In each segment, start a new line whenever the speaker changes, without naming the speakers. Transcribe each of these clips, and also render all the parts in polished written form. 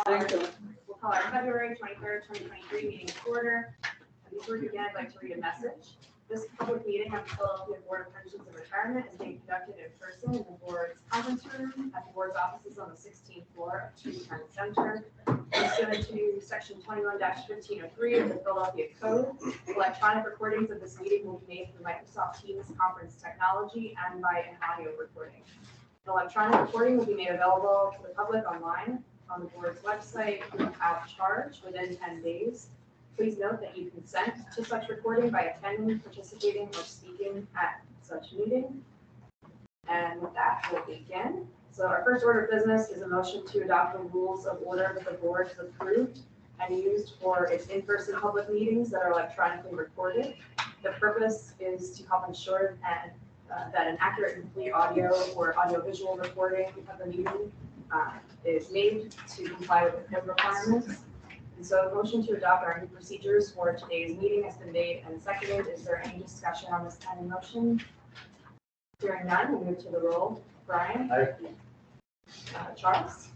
We'll call our February 23rd, 2023 meeting to order. And before we begin, I'd like to read a message. This public meeting of the Philadelphia Board of Pensions and Retirement is being conducted in person in the board's conference room at the board's offices on the 16th floor of Tree Center. Pursuant to section 21-1503 of the Philadelphia Code, electronic recordings of this meeting will be made through Microsoft Teams conference technology and by an audio recording. An electronic recording will be made available to the public online on the board's website without charge within 10 days. Please note that you consent to such recording by attending, participating, or speaking at such meeting. And with that, we'll begin. So our first order of business is a motion to adopt the rules of order that the board has approved and used for its in-person public meetings that are electronically recorded. The purpose is to help ensure that an accurate and complete audio or audiovisual recording of the meeting is made to comply with the code requirements. And so a motion to adopt our new procedures for today's meeting has been made and seconded. Is there any discussion on this kind of motion? Hearing none, we'll move to the roll. Brian?
Aye.
Charles?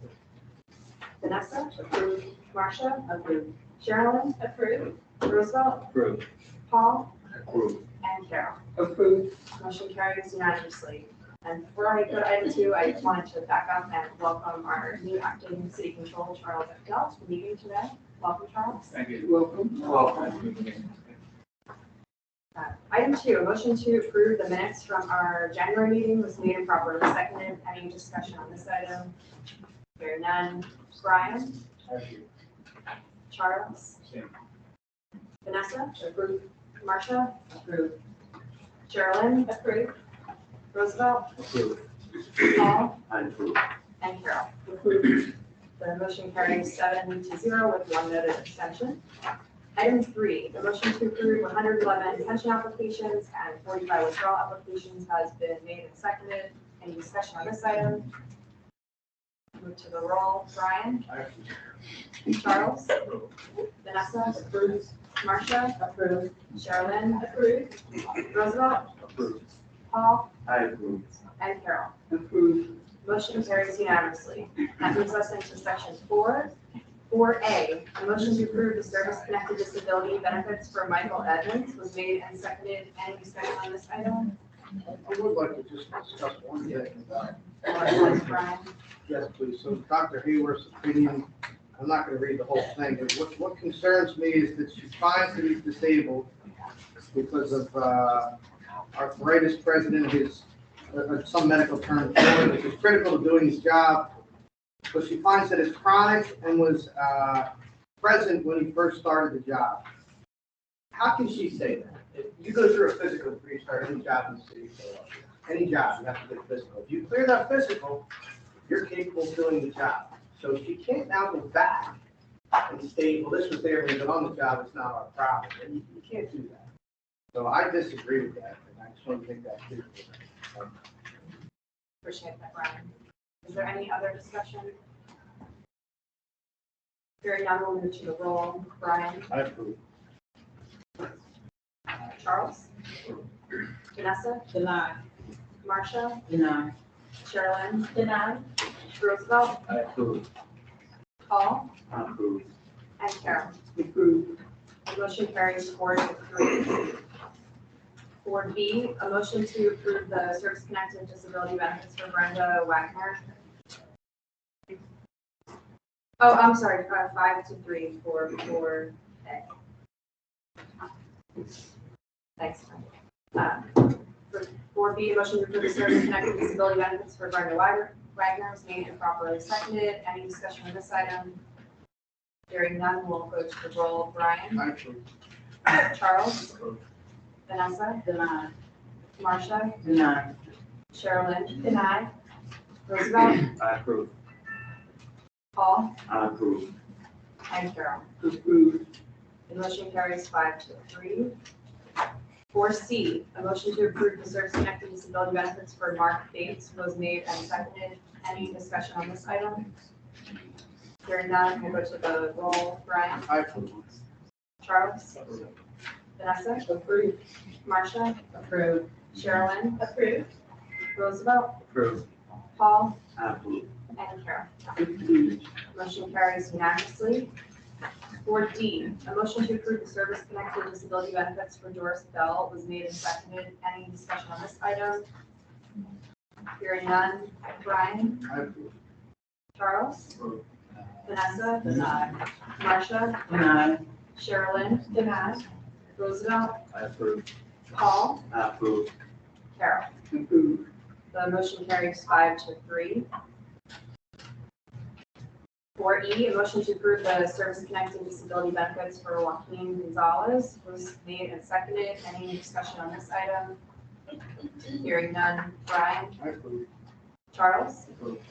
Vanessa?
Approved.
Marcia?
Approved.
Sherilyn?
Approved.
Roosevelt?
Approved.
Paul?
Approved.
And Carol.
Approved.
Motion carries unanimously. And before I go to item 2, I just wanted to back up and welcome our new acting city controller, Charles Echdell, to the meeting today. Welcome, Charles.
Thank you.
Welcome.
Welcome.
Item 2, a motion to approve the minutes from our January meeting was made and properly seconded. Any discussion on this item? Hearing none. Brian? Charles?
Same.
Vanessa? Approved. Marcia?
Approved.
Sherilyn? Approved. Roosevelt?
Approved.
Paul?
I approve.
And Carol.
Approved.
The motion carries 7-0 with 1 noted abstention. Item 3, the motion to approve 111 pension applications and 45 withdrawal applications has been made and seconded. Any discussion on this item? Move to the roll. Brian? Charles? Vanessa?
Approved.
Marcia?
Approved.
Sherilyn? Approved. Roosevelt?
Approved.
Paul?
I approve.
And Carol.
Approved.
Motion carries unanimously. That moves us into section 4. 4A, a motion to approve the service-connected disability benefits for Michael Edmonds was made and seconded. Any discussion on this item?
I would like to just discuss one thing about,
Brian?
yes, please. So Dr. Hayworth's opinion, I'm not going to read the whole thing, but what concerns me is that she finds that he's disabled because of arthritis present in his, some medical term, which is critical to doing his job. But she finds that it's chronic and was present when he first started the job. How can she say that? If you go through a physical before you start any job in the city of Philadelphia, any job, you have to get physical. If you clear that physical, you're capable of doing the job. So she can't now go back and state, well, this was there when you got on the job, it's not our problem. And you can't do that. So I disagree with that, and I just want to make that clear.
Appreciate that, Brian. Is there any other discussion? Hearing none, we'll move to the roll. Brian?
I approve.
Charles? Vanessa?
Denied.
Marcia?
Denied.
Sherilyn? Denied. Roosevelt?
I approve.
Paul?
I approve.
And Carol.
Approved.
The motion carries 4-3. 4B, a motion to approve the service-connected disability benefits for Brenda Wagner. Oh, I'm sorry, 5-3 for 4A. Thanks. For 4B, a motion to approve the service-connected disability benefits for Brenda Wagner was made and properly seconded. Any discussion on this item? Hearing none, we'll go to the roll. Brian?
I approve.
Charles? Vanessa?
Denied.
Marcia?
Denied.
Sherilyn? Denied. Roosevelt?
I approve.
Paul?
I approve.
And Carol.
Approved.
The motion carries 5-3. 4C, a motion to approve the service-connected disability benefits for Mark Bates was made and seconded. Any discussion on this item? Hearing none, we'll go to the roll. Brian?
I approve.
Charles? Vanessa?
Approved.
Marcia?
Approved.
Sherilyn? Approved. Roosevelt?
Approve.
Paul?
I approve.
And Carol.
Approved.
Motion carries unanimously. 4D, a motion to approve the service-connected disability benefits for Doris Bell was made and seconded. Any discussion on this item? Hearing none. Brian?
I approve.
Charles?
Approve.
Vanessa?
Denied.
Marcia?
Denied.
Sherilyn? Denied. Roosevelt?
I approve.
Paul?
I approve.
Carol?
Approved.
The motion carries 5-3. 4E, a motion to approve the service-connected disability benefits for Joaquin Gonzalez was made and seconded. Any discussion on this item? Hearing none. Brian?
I approve.
Charles?
Approved.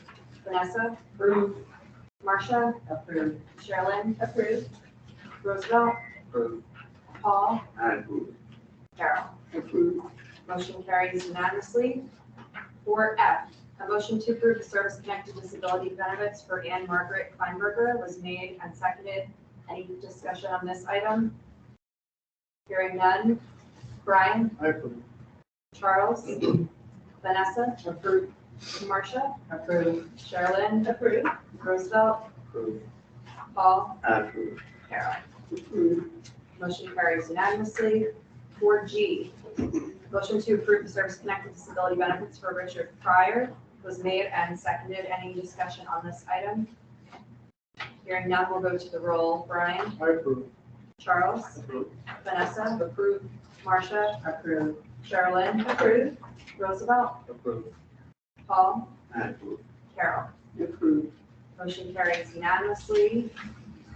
Vanessa?
Approved.
Marcia?
Approved.
Sherilyn? Approved. Roosevelt?
Approved.
Paul?
I approve.
Carol?
Approved.
Motion carries unanimously. 4F, a motion to approve the service-connected disability benefits for Ann Margaret Kleinberger was made and seconded. Any discussion on this item? Hearing none. Brian?
I approve.
Charles? Vanessa?
Approved.
Marcia?
Approved.
Sherilyn? Approved. Roosevelt?
Approved.
Paul?
I approve.
Carol?
Approved.
Motion carries unanimously. 4G, motion to approve the service-connected disability benefits for Richard Pryor was made and seconded. Any discussion on this item? Hearing none, we'll go to the roll. Brian?
I approve.
Charles?
Approved.
Vanessa? Approved. Marcia?
Approved.
Sherilyn? Approved. Roosevelt?
Approved.
Paul?
I approve.
Carol?
Approved.
Motion carries unanimously.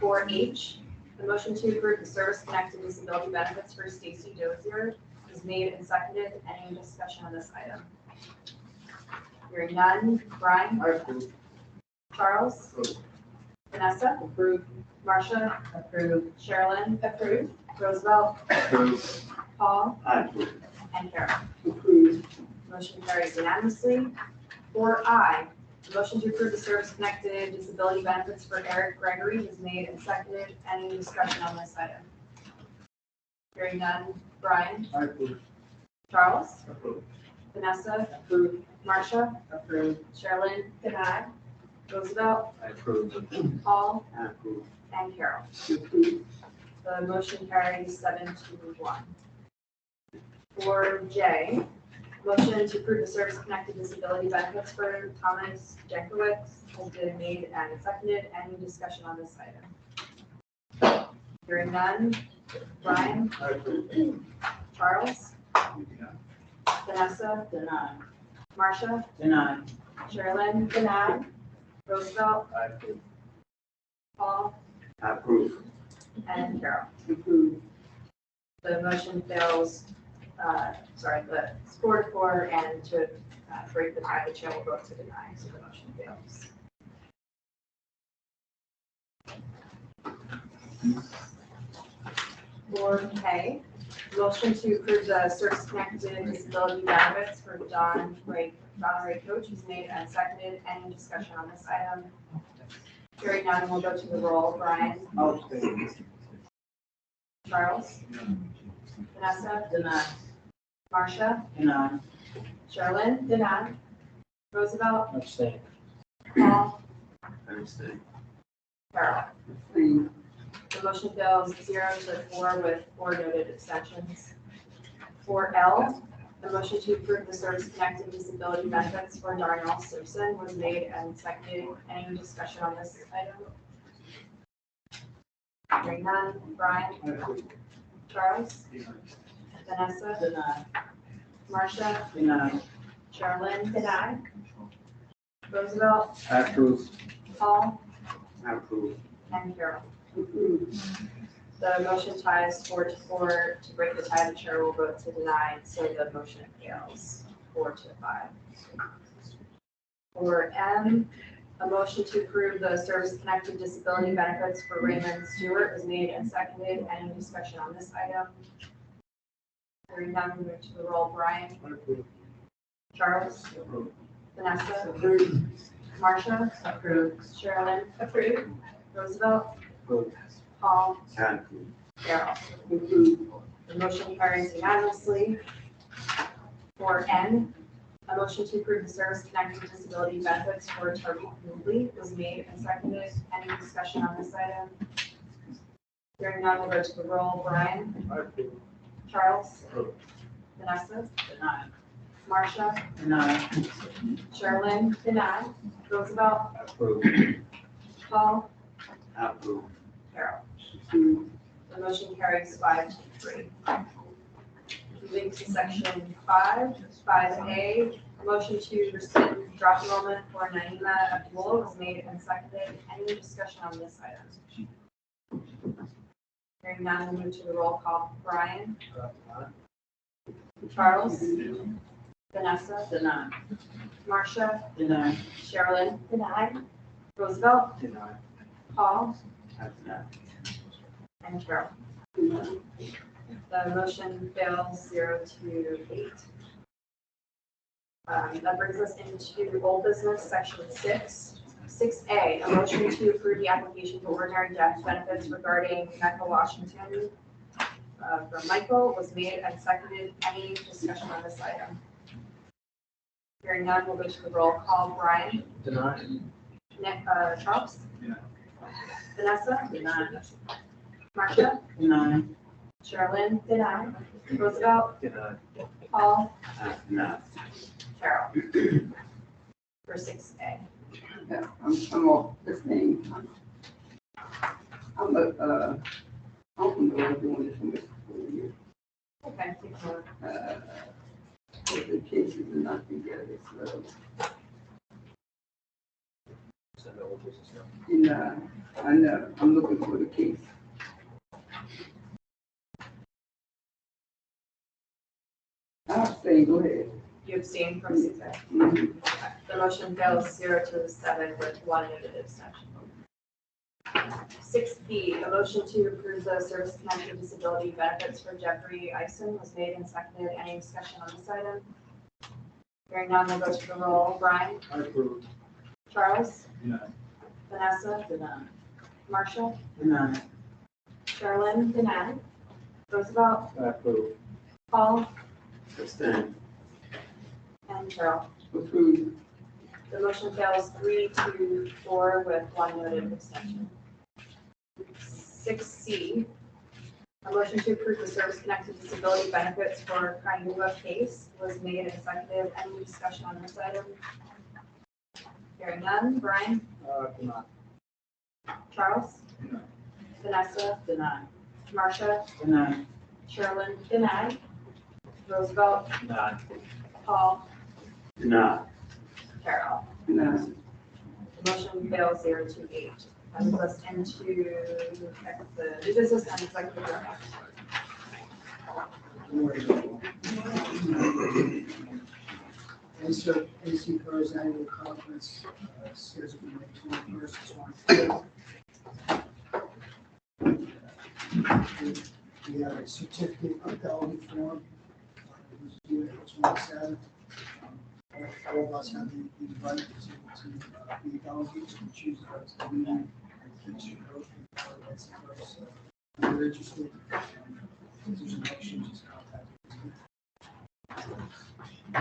4H, the motion to approve the service-connected disability benefits for Stacy Dozier is made and seconded. Any discussion on this item? Hearing none. Brian?
I approve.
Charles?
Approved.
Vanessa?
Approved.
Marcia?
Approved.
Sherilyn? Approved. Roosevelt?
Approved.
Paul?
I approve.
And Carol.
Approved.
Motion carries unanimously. 4I, the motion to approve the service-connected disability benefits for Eric Gregory is made and seconded. Any discussion on this item? Hearing none. Brian?
I approve.
Charles?
Approved.
Vanessa?
Approved.
Marcia?
Approved.
Sherilyn? Denied. Roosevelt?
I approve.
Paul?
I approve.
And Carol.
Approved.
The motion carries 7-1. 4J, motion to approve the service-connected disability benefits for Thomas Jankowicz has been made and seconded. Any discussion on this item? Hearing none. Brian?
I approve.
Charles? Vanessa?
Denied.
Marcia?
Denied.
Sherilyn? Denied. Roosevelt?
I approve.
Paul?
I approve.
And Carol.
Approved.
The motion fails, the 4-4, and to break the tie, the chair will vote to deny, so the motion fails. For K, motion to approve the service-connected disability benefits for Don Ray Coach was made and seconded. Any discussion on this item? Hearing none, we'll go to the roll. Brian?
I'll abstain.
Charles? Vanessa?
Denied.
Marcia?
Denied.
Sherilyn? Denied. Roosevelt?
Abstain.
Paul?
I abstain.
Carol?
Approved.
The motion fails 0-4 with 4 noted abstentions. 4L, the motion to approve the service-connected disability benefits for Darnell Simpson was made and seconded. Any discussion on this item? Hearing none. Brian?
I approve.
Charles? Vanessa?
Denied.
Marcia?
Denied.
Sherilyn? Denied. Roosevelt?
I approve.
Paul?
I approve.
And Carol.
Approved.
The motion ties 4-4. To break the tie, the chair will vote to deny, so the motion fails 4-5. For M, a motion to approve the service-connected disability benefits for Raymond Stewart was made and seconded. Any discussion on this item? Hearing none, we move to the roll. Brian?
I approve.
Charles?
Approved.
Vanessa?
Approved.
Marcia?
Approved.
Sherilyn? Approved. Roosevelt?
Approved.
Paul?
I approve.
Carol?
Approved.
The motion carries unanimously. For N, A motion to approve the service-connected disability benefits for Tariq Mobley was made and seconded. Any discussion on this item? Hearing none, we'll go to the roll. Brian?
I approve.
Charles?
Approve.
Vanessa?
Deny.
Marcia?
Deny.
Sherilyn? Denied. Roosevelt?
Approve.
Paul?
Approve.
Carol?
Approve.
The motion carries 5-3. Moving to section 5A, motion to rescind drop enrollment for Naima Abdul was made and seconded. Any discussion on this item? Hearing none, we'll move to the roll call. Brian? Charles? Vanessa?
Deny.
Marcia?
Deny.
Sherilyn? Denied. Roosevelt?
Deny.
Paul?
Deny.
And Carol? The motion fails 0-8. That brings us into old business, section 6. 6A, a motion to approve the application for ordinary death benefits regarding Michael Washington from Michael was made and seconded. Any discussion on this item? Hearing none, we'll go to the roll call. Brian?
Deny.
Charles?
Yeah.
Vanessa?
Deny.
Marcia?
Deny.
Sherilyn? Denied. Roosevelt?
Deny.
Paul?
Deny.
Carol? For 6A.
Yeah, I'm off this thing. I'm doing this from this school year.
Okay, take a look.
The cases are not together, so. And, I know, I'm looking for the case. I'll say, go ahead.
You abstain from 6A.
Mhm.
Okay. The motion fails 0-7 with 1 noted abstention. 6B, a motion to approve the service-connected disability benefits for Jeffrey Ison was made and seconded. Any discussion on this item? Hearing none, we'll go to the roll. Brian?
I approve.
Charles?
Deny.
Vanessa?
Deny.
Marcia?
Deny.
Sherilyn? Denied. Roosevelt?
I approve.
Paul?
Abstain.
And Carol?
Approved.
The motion fails 3-4 with 1 noted abstention. 6C, a motion to approve the service-connected disability benefits for Kayuba Case was made and seconded. Any discussion on this item? Hearing none. Brian?
Deny.
Charles?
Deny.
Vanessa?
Deny.
Marcia?
Deny.
Sherilyn? Denied. Roosevelt?
Deny.
Paul?
Deny.
Carol?
No.
The motion fails 0-8. That moves us into the new business and executive session.
AC Pros Annual Conference, scheduled for May 21st, 23rd. We have a certificate of delegate form, who's due April 27th. All of us have been invited to be delegates and choose the meeting. And keep your vote for AC Pros. So if you're interested, if there's an option, just contact me.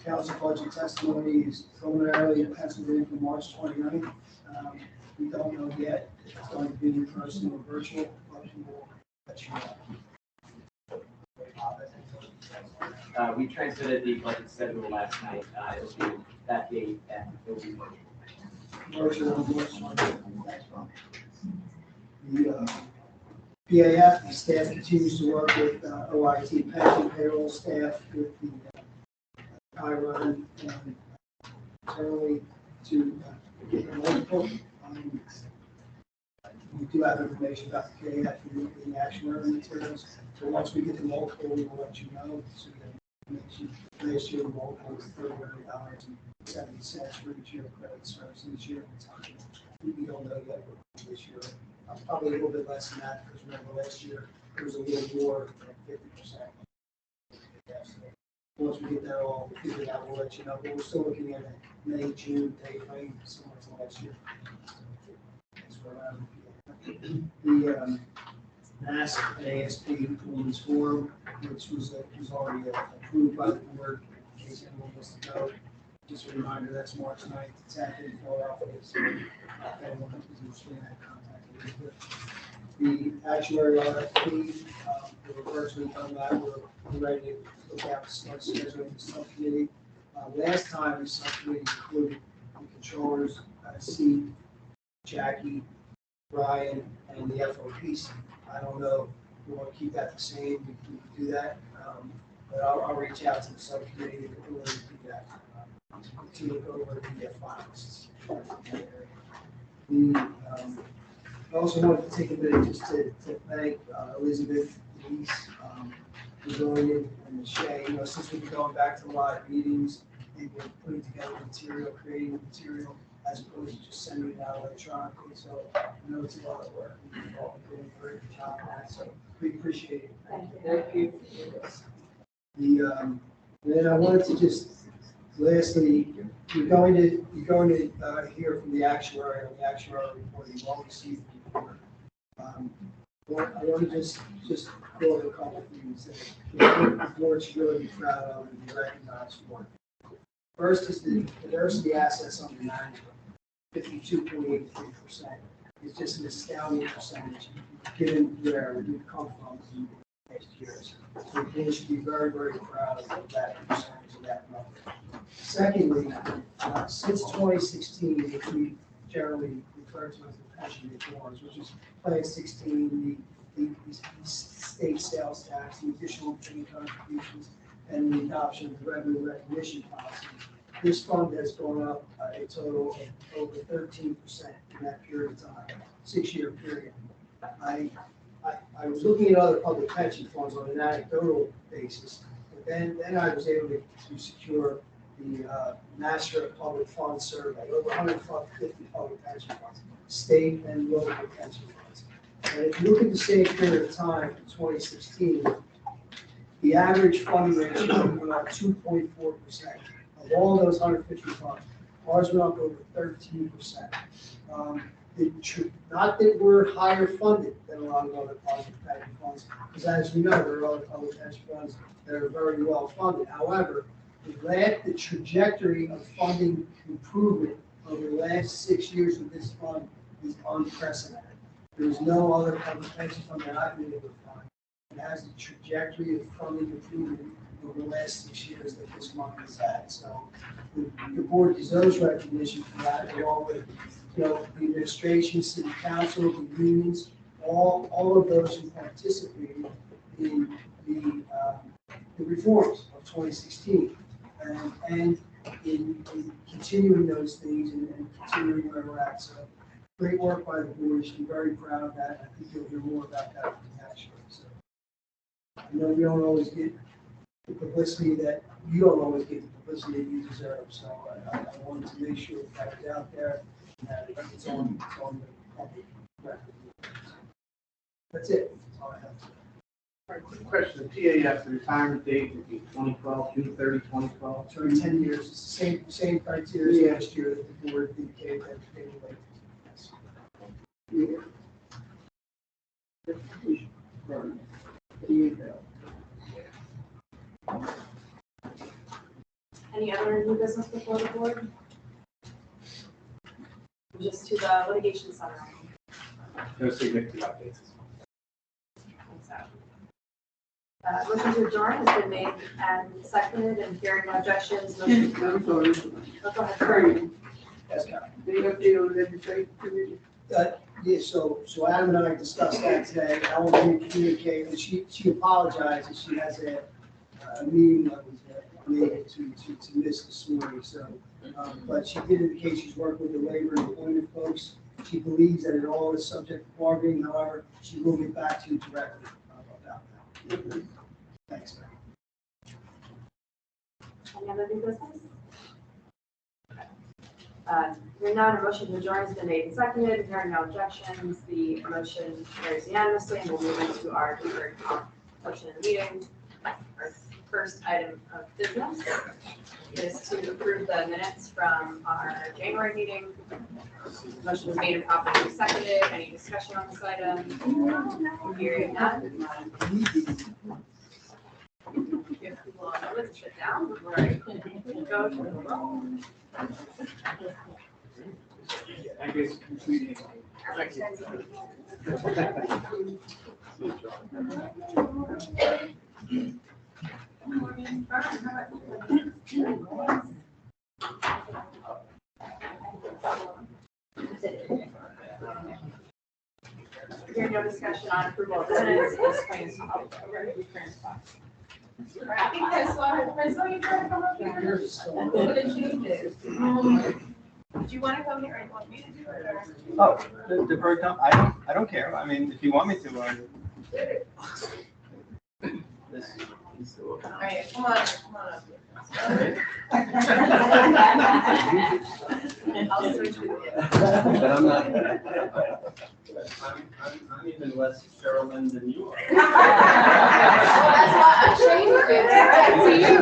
Council budget testimony is preliminarily in Pennsylvania for March 29th. We don't know yet if it's going to be in person or virtual, but we will let you know.
We transmitted the budget schedule last night. It'll be that date and it'll be virtual.
Virtual on March 29th. Thanks, Bob. The PAF, the staff continues to work with OIT pension payroll staff with the IRON and internally to get the multiple. We do have information about the PAF in the actuary materials. So once we get the multiple, we will let you know. So last year, the multiple was $39.70 for each year of credit service. Each year, we don't know yet what this year. Probably a little bit less than that because remember last year it was a little more than 50%. Yeah, so once we get that all figured out, we'll let you know. But we're still looking at a May, June timeframe, similar to last year. That's where the ASP Women's Forum which was already approved by the board, in case anyone wants to go. Just a reminder, that's March 9th, it's at the Philadelphia, so if anyone is interested in that, contact Elizabeth. The actuary RFP, we're virtually done that, we're ready to look out, start scheduling the subcommittee. Last time, the subcommittee included the controllers, Steve, Jackie, Brian, and the FOPC. I don't know if we want to keep that the same, we can do that, but I'll reach out to the subcommittee in order to do that, to look over the finalists. I also wanted to take a minute just to thank Elizabeth, Denise, Brazilian, and Shay. You know, since we've been going back to a lot of meetings and we're putting together material, creating material, as opposed to just sending it out electronically. So I know it's a lot of work. We've all been doing a very good job on that. So we appreciate it.
Thank you.
Then I wanted to just, lastly, you're going to hear from the actuary on the actuarial report. You've all received the report. I want to just go over a couple of things that the board should really be proud of and be recognized for. First is the diversity assets under management, 52.83%. It's just an astounding percentage, given where we've come from in the past years. So we should be very, very proud of that percentage of that number. Secondly, since 2016, which we generally refer to as the pension reforms, which is Plan 16, the state sales tax, the additional pay contributions, and the adoption of the revenue recognition policy, this fund has gone up a total of over 13% in that period of time, 6-year period. I was looking at other public pension funds on an anecdotal basis, but then I was able to secure the Master of Public Funds survey, over 150 public pension funds, state and local pension funds. And if you look at the same period of time, in 2016, the average funding ratio went up 2.4%. Of all those 150 funds, ours went up over 13%. Not that we're higher funded than a lot of other public pension funds, because as we know, there are other public pension funds that are very well funded. However, the trajectory of funding improvement over the last 6 years of this fund is unprecedented. There's no other public pension fund that I've been able to find that has the trajectory of funding improvement over the last 6 years that this fund has had. So the board deserves recognition for that, along with the administration, city council, the unions, all of those who participated in the reforms of 2016. And in continuing those things and continuing where we're at. So great work by the board. You should be very proud of that. I think you'll hear more about that from the actuary. So I know we don't always get the publicity that you don't always get the publicity that you deserve. So I wanted to make sure that it's out there and that it's on the public record. That's it. That's all I have.
All right, quick question, the TAF, the retirement date would be 2012, June 30, 2012.
During 10 years, it's the same criteria as last year that the board indicated that they would like.
Any other new business before the board? Just to the litigation summary.
No significant updates.
Motion to adjourn has been made and seconded, and hearing no objections, motion.
I'm sorry.
Oh, go ahead, sorry.
Yes, Karen.
The update on the legislative committee.
Yeah, so Adam and I discussed that today. I want to communicate, and she apologizes. She has a meeting that was unable to miss this morning. So, but she did indicate she's working with the labor and employment folks. She believes that it all is subject to bargaining. However, she will get back to you directly about that. Thanks, man.
Any other new business? Hearing none, a motion to adjourn has been made and seconded. Hearing no objections, the motion carries unanimously, and we'll move into our third portion of the meeting. Our first item of business is to approve the minutes from our January meeting. Motion was made and properly seconded. Any discussion on this item? Hearing none. gentlemen to sit down before I go to the roll.
I guess completing.
Hearing no discussion on approval of minutes, is claims.
I think that's why you trying to come up here. What did you do? Do you want to come here and want me to do it or?
Oh, the bird comp, I don't care. I mean, if you want me to, this.
All right, come on up.
I'll switch with you.
But I'm not. I'm even less Sherilyn than you are.
Well, that's why I changed it to you.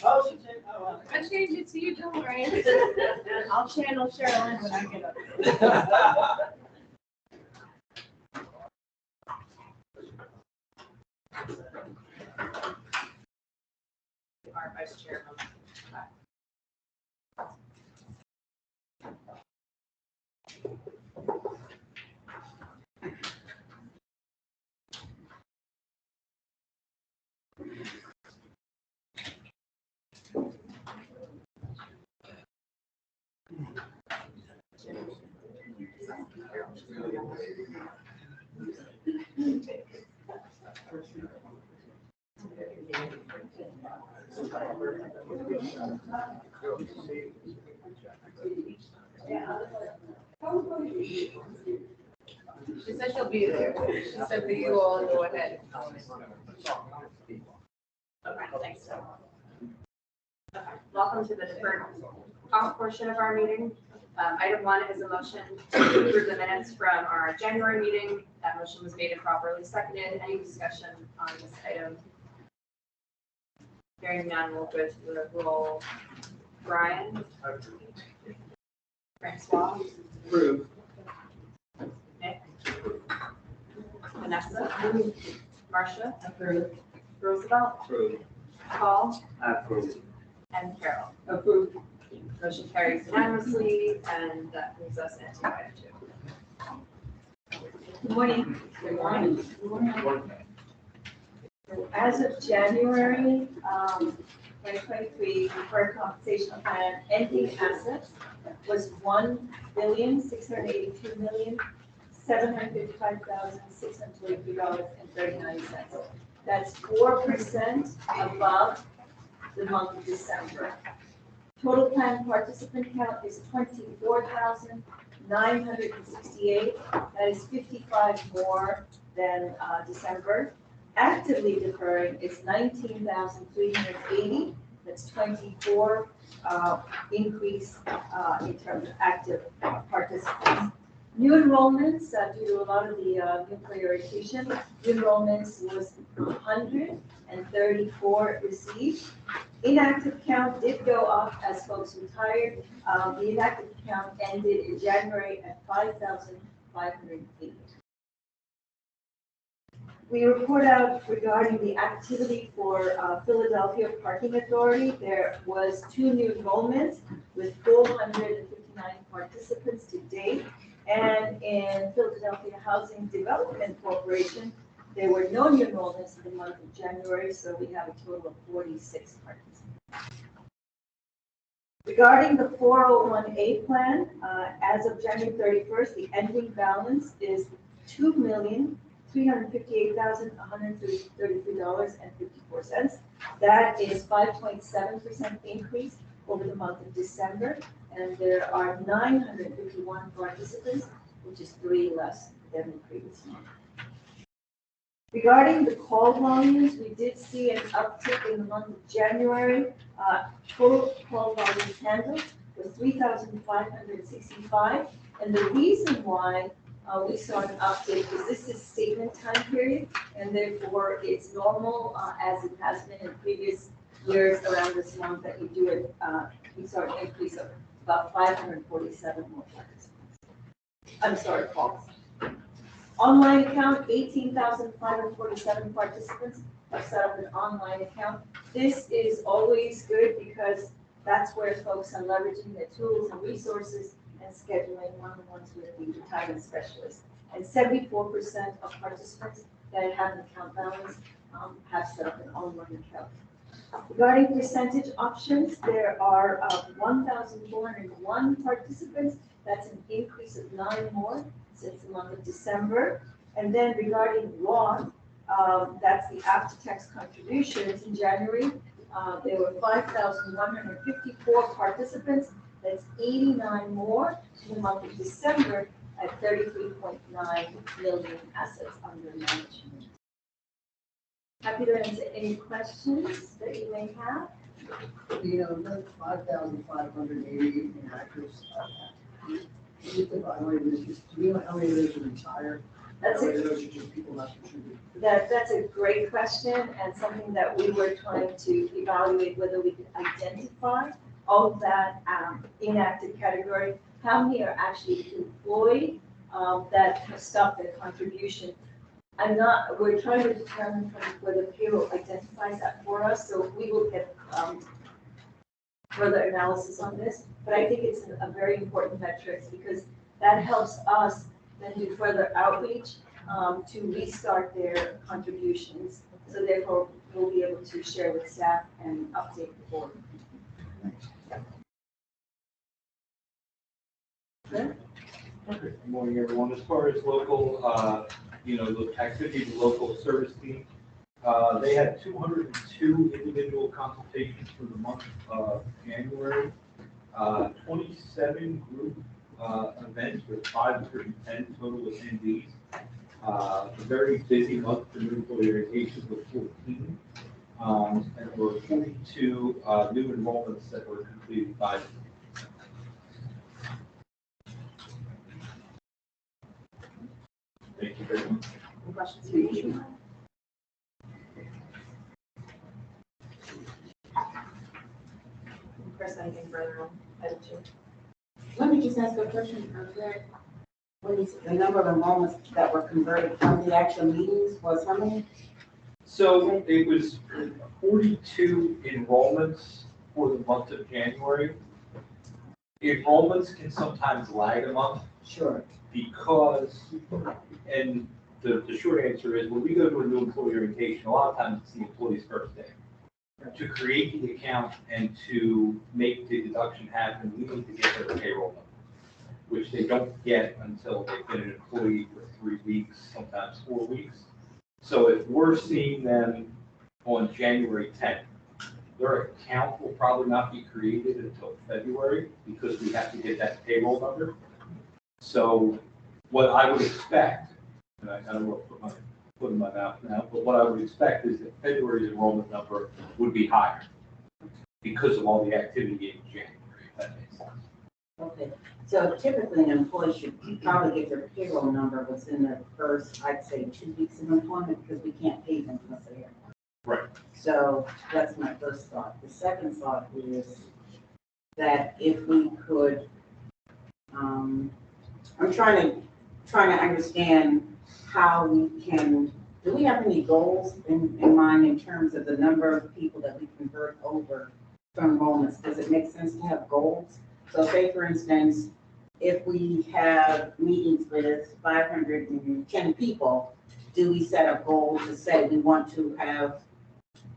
Oh, she changed, oh, wow.
I changed it to you, don't worry. I'll channel Sherilyn when I get up there.
Our vice chair.
She said she'll be there. She said for you all to go ahead.
Okay, thanks. Okay, welcome to the deferred comp portion of our meeting. Item 1 is a motion to approve the minutes from our January meeting. That motion was made and properly seconded. Any discussion on this item? Hearing none, we'll go to the roll. Brian? Francois?
Approved.
Nick? Vanessa? Marcia?
Approved.
Roosevelt?
Approved.
Paul?
Approved.
And Carol.
Approved.
Motion carries unanimously, and that moves us into item 2.
Good morning.
Good morning.
As of January 2023, deferred compensation plan ending assets was $1,682,755,623.39. That's 4% above the month of December. Total plan participant count is 24,968. That is 55 more than December. Actively deferring is 19,380. That's 24 increase in terms of active participants. New enrollments, due to a lot of the new prioritization, new enrollments was 134 received. Inactive count did go up as folks retired. The inactive count ended in January at 5,580. We report out regarding the activity for Philadelphia Parking Authority. There was 2 new enrollments with 459 participants to date. And in Philadelphia Housing Development Corporation, there were no new enrollments in the month of January, so we have a total of 46 participants. Regarding the 401A plan, as of January 31st, the ending balance is $2,358,133.54. That is 5.7% increase over the month of December, and there are 951 participants, which is 3 less than the previous month. Regarding the call volumes, we did see an uptick in the month of January. Total call volumes handled was 3,565, and the reason why we saw an uptick is this is statement time period, and therefore it's normal, as it has been in previous years around this month, that you do it, we saw an increase of about 547 more participants. I'm sorry, calls. Online account, 18,547 participants. set up an online account. This is always good because that's where folks are leveraging their tools and resources and scheduling one-on-ones with the retirement specialist. And 74% of participants that have an account balance have set up an online account. Regarding percentage options, there are 1,401 participants. That's an increase of 9 more since the month of December. And then regarding Roth, that's the after-tax contributions in January. There were 5,154 participants. That's 89 more in the month of December at 33.9 million assets under management. Happy to answer any questions that you may have.
You know, that's 5,588 inactives. Do you know how many of those are retired?
That's
How
a
many of those are just people not contributing?
That's a great question and something that we were trying to evaluate whether we could identify of that inactive category, how many are actually employed that have stopped their contribution. We're trying to determine whether payroll identifies that for us, so we will get further analysis on this. But I think it's a very important metric because that helps us then do further outreach to restart their contributions. So therefore, we'll be able to share with staff and update the board.
Good morning, everyone. As far as local, the activity of the local service team, they had 202 individual consultations for the month of January, 27 group events with 510 total attendees. A very busy month for new employee orientation with 14, and there were 42 new enrollments that were completed by them. Thank you very much.
Any questions for you? Chris, anything further on item 2?
Let me just ask a question. What is the number of enrollments that were converted from the actual meetings was how many?
So it was 42 enrollments for the month of January. Enrollments can sometimes lag a month
Sure.
because, and the short answer is when we go to a new employee orientation, a lot of times it's the employee's first day. To create the account and to make the deduction happen, we need to get their payroll number, which they don't get until they've been an employee for 3 weeks, sometimes 4 weeks. So if we're seeing them on January 10th, their account will probably not be created until February because we have to get that payroll number. So what I would expect, and I don't want to put my foot in my mouth now, but what I would expect is that February's enrollment number would be higher because of all the activity in January, if that makes sense.
Okay. So typically an employee should probably get their payroll number within the first, I'd say, 2 weeks of employment because we can't pay them unless they have one.
Right.
So that's my first thought. The second thought is that if we could, I'm trying to understand how we can, do we have any goals in mind in terms of the number of people that we convert over from enrollments? Does it make sense to have goals? So say, for instance, if we have meetings with 510 people, do we set a goal to say we want to have,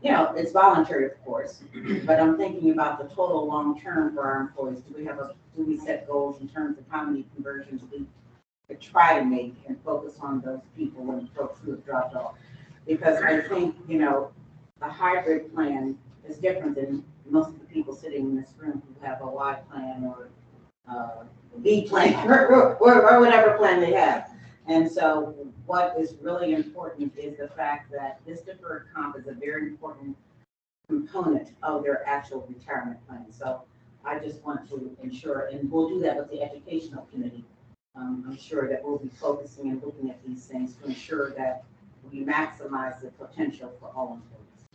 it's voluntary, of course, but I'm thinking about the total long-term for our employees. Do we set goals in terms of how many conversions we could try to make and focus on those people and folks who have dropped off? Because I think, the hybrid plan is different than most of the people sitting in this room who have a Y plan or B plan or whatever plan they have. And so what is really important is the fact that this deferred comp is a very important component of their actual retirement plan. So I just want to ensure, and we'll do that with the educational committee. I'm sure that we'll be focusing and looking at these things to ensure that we maximize the potential for all employees.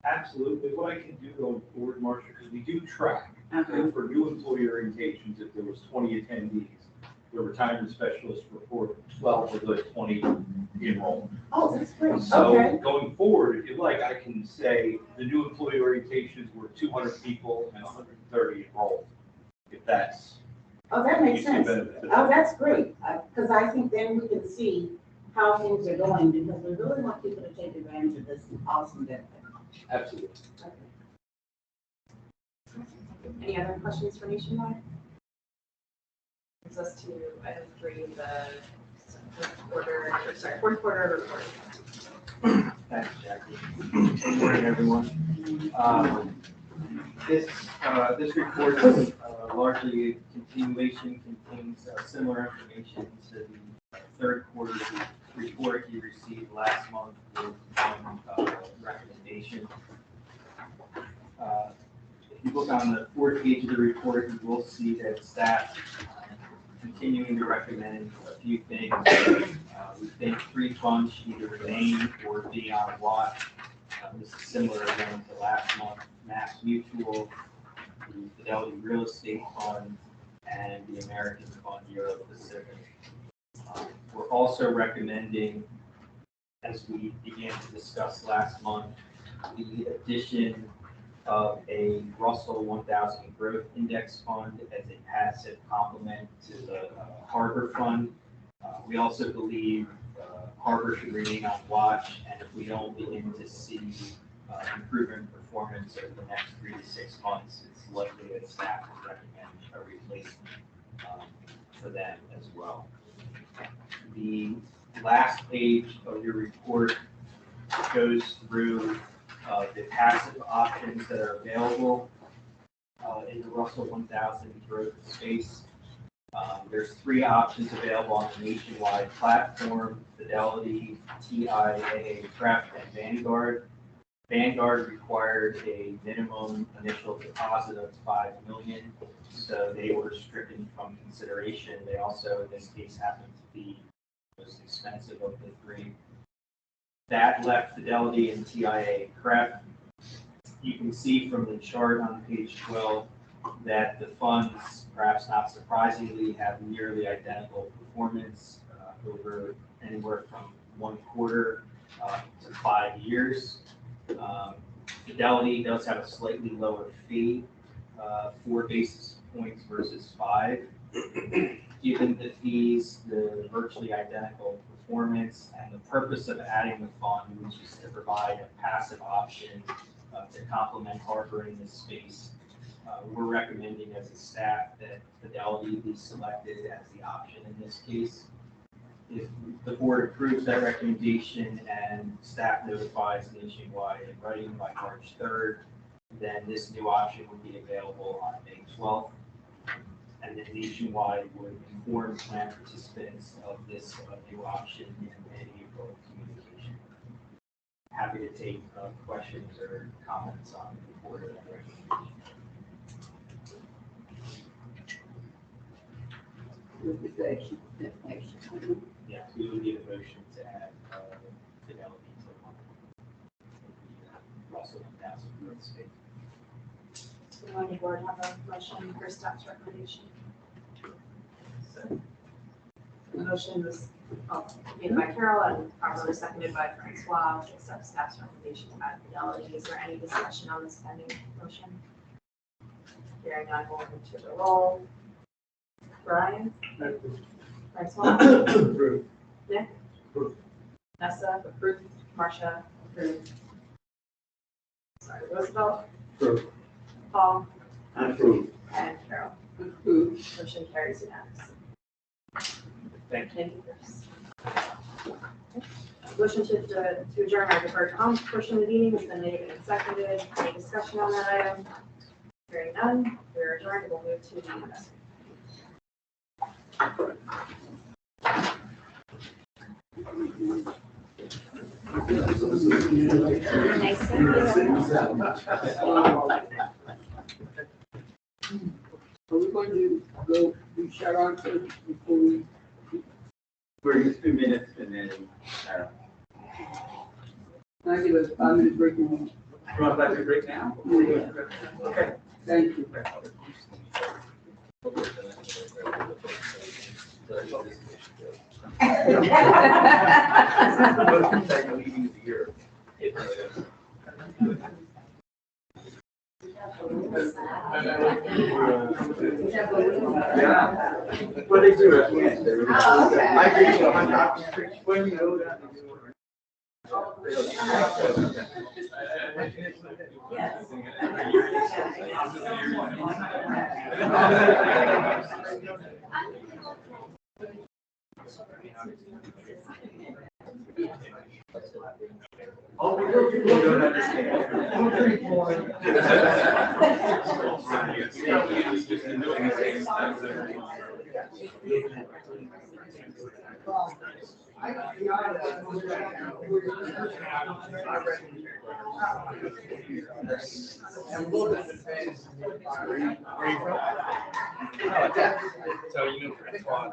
Absolutely. What I can do going forward, Marcia, because we do track, and for new employee orientations, if there was 20 attendees, the retirement specialist for 12 of those 20 enrolled.
Oh, that's great,
So
okay.
going forward, if you like, I can say the new employee orientations were 200 people and 130 enrolled, if that's.
Oh, that makes
you see
sense.
benefit.
Oh, that's great, because I think then we can see how things are going, because we really want people to take advantage of this awesome benefit.
Absolutely.
Any other questions for Nationwide? Brings us to item 3, the fourth quarter report.
Thanks, Jackie. Good morning, everyone. This report is largely a continuation, contains similar information to the third quarter report you received last month with one recommendation. If you look on the fourth page of the report, you will see that staff continuing to recommend a few things. We think 3 funds should either remain or be on watch. This is similar again to last month, Mass Mutual, the Fidelity Real Estate Fund, and the American Fund Euro Pacific. We're also recommending, as we began to discuss last month, the addition of a Russell 1000 Growth Index Fund as a passive complement to the Harbor Fund. We also believe Harbor should remain on watch, and if we don't begin to see improvement in performance over the next 3 to 6 months, it's likely that staff will recommend a replacement for them as well. The last page of your report goes through the passive options that are available in the Russell 1000 growth space. There's 3 options available on the Nationwide platform: Fidelity, TIAA Prep, and Vanguard. Vanguard required a minimum initial deposit of $5 million, so they were stricken from consideration. They also, in this case, happen to be the most expensive of the 3. That left Fidelity and TIAA Prep. You can see from the chart on page 12 that the funds, perhaps not surprisingly, have nearly identical performance over anywhere from 1 quarter to 5 years. Fidelity does have a slightly lower fee, 4 basis points versus 5. Given the fees, the virtually identical performance, and the purpose of adding the fund, which is to provide a passive option to complement Harbor in this space, we're recommending as a staff that Fidelity be selected as the option in this case. If the board approves that recommendation and staff notifies Nationwide in writing by March 3rd, then this new option would be available on May 12th. And then Nationwide would inform plan participants of this new option in mid-April communication. Happy to take questions or comments on the board of that recommendation. Yeah, we would need a motion to add Fidelity to Russell 1000 growth space.
The money board have a motion for staff's recommendation. The motion was made by Carol and properly seconded by Francois to accept staff's recommendation to add Fidelity. Is there any discussion on this pending motion? Hearing none, we'll move to the roll. Brian? Francois?
Approved.
Nick?
Approved.
Nessa? Approved. Marcia? Approved. Sorry, Roosevelt?
Approved.
Paul?
Approved.
And Carol? Approved. Motion carries unanimously.
Thank you.
Thank you, Chris. Motion to adjourn our deferred comp portion of the meeting has been made and seconded. Any discussion on that item? Hearing none, we're adjourned. We'll move to the investment. Nice to meet
Are we going to go do Sharon first before we?
For just 2 minutes and then,
Can I get a 5-minute break?
you want to break now?
Yeah.
Okay.
Thank you.
Meeting of the year.
What they do at Wednesday.
Oh, okay.
I agree with my doctor. When you know that.
Oh, people don't understand.
So you know Francois.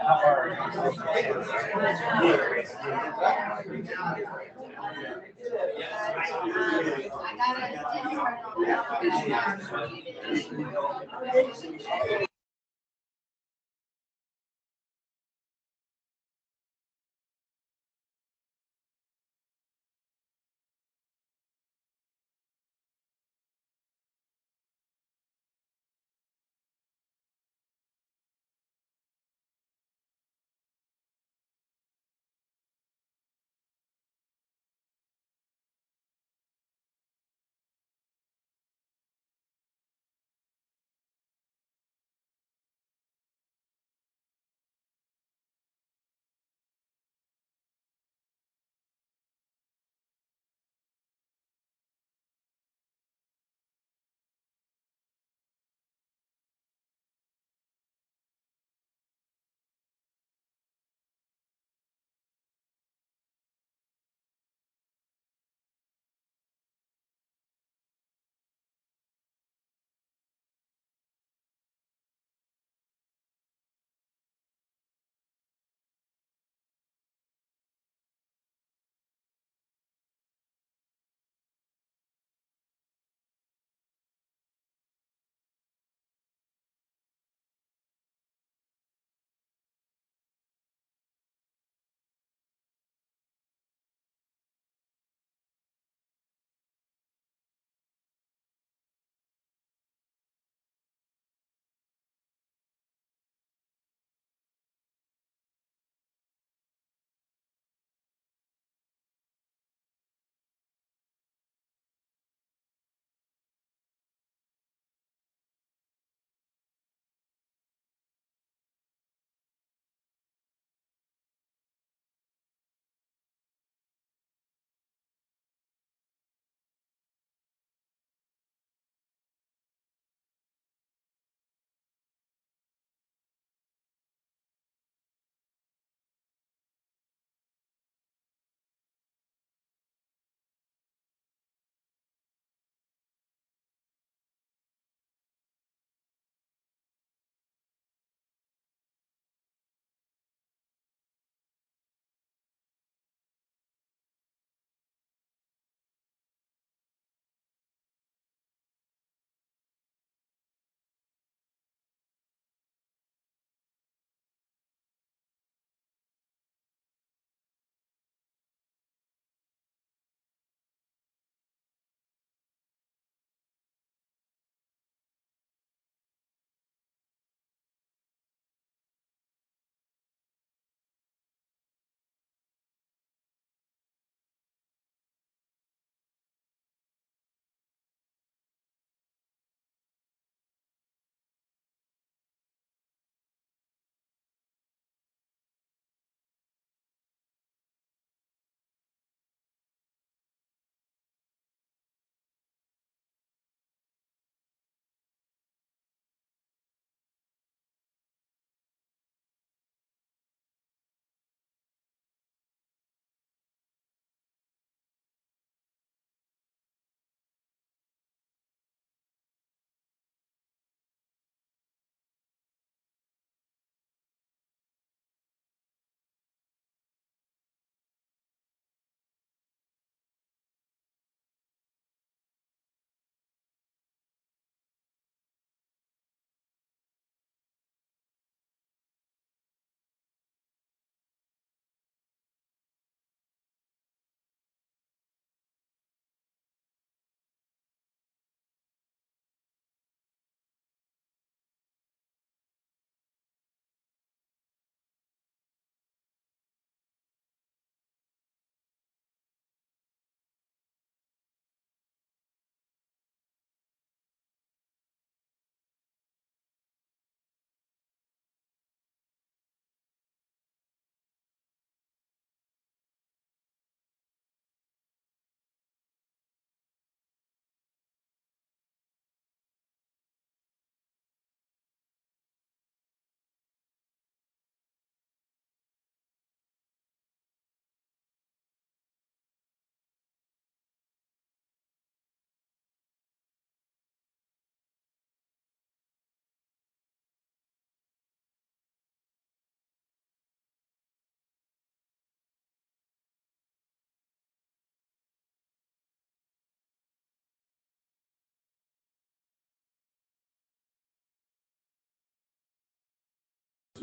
How far?
I got it.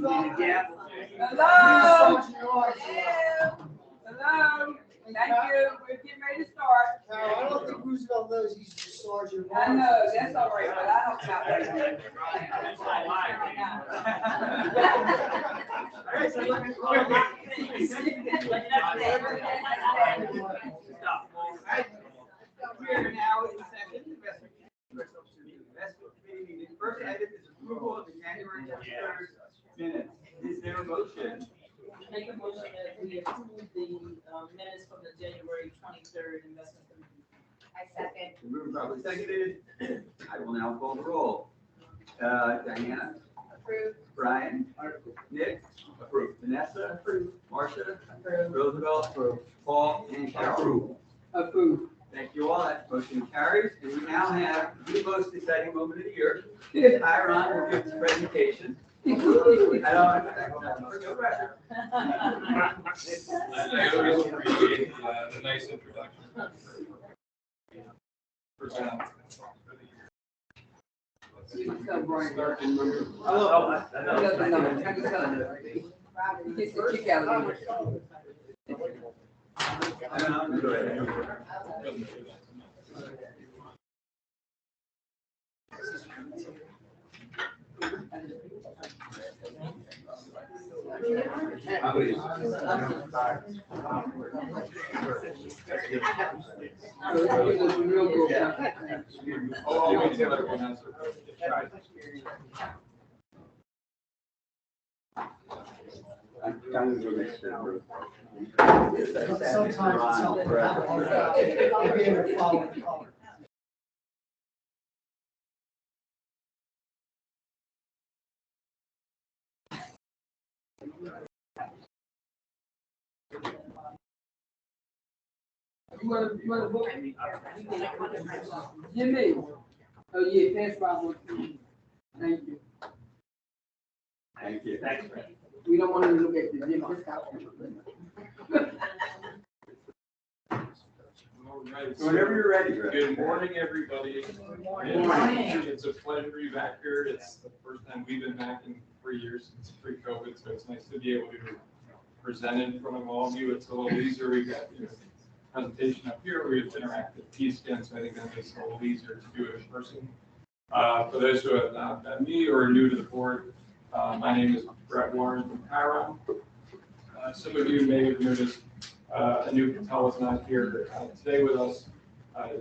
Roosevelt.
Hello. Hello. Thank you. We're getting ready to start.
Now, I don't think Roosevelt knows he's the sergeant.
I know, that's all right, but I don't count that. We're now in second.
First item is approval of the January 23rd minutes. Is there a motion?
Make a motion that we approve the minutes from the January 23rd investment committee.
I second.
Moved probably seconded. I will now call the roll. Diana?
Approved.
Brian? Nick? Approved. Vanessa? Approved. Marcia? Approved. Roosevelt? Approved. Paul? And Carol?
Approved.
Thank you all. That motion carries. And we now have the most exciting moment of the year. Tyron will give his presentation. I don't, no pressure.
I always appreciate the nice introduction. Present. Start in number. Oh, wait till everyone has their. Right.
Sometimes it's all.
You want to vote? Jimmy. Oh, yeah, pass by one. Thank you.
Thank you. Thanks, Fred.
We don't want to look at the Jimmy.
Whenever you're ready, Greg.
Good morning, everybody. It's a pleasure to be back here. It's the first time we've been back in 3 years since pre-COVID, so it's nice to be able to present in front of all of you. It's a little easier. We got presentation up here. We have interactive P-scan, so I think that makes it a little easier to do it in person. For those who have not met me or are new to the board, my name is Brett Warren from Tyron. Some of you may have noticed Anu Patel is not here today with us.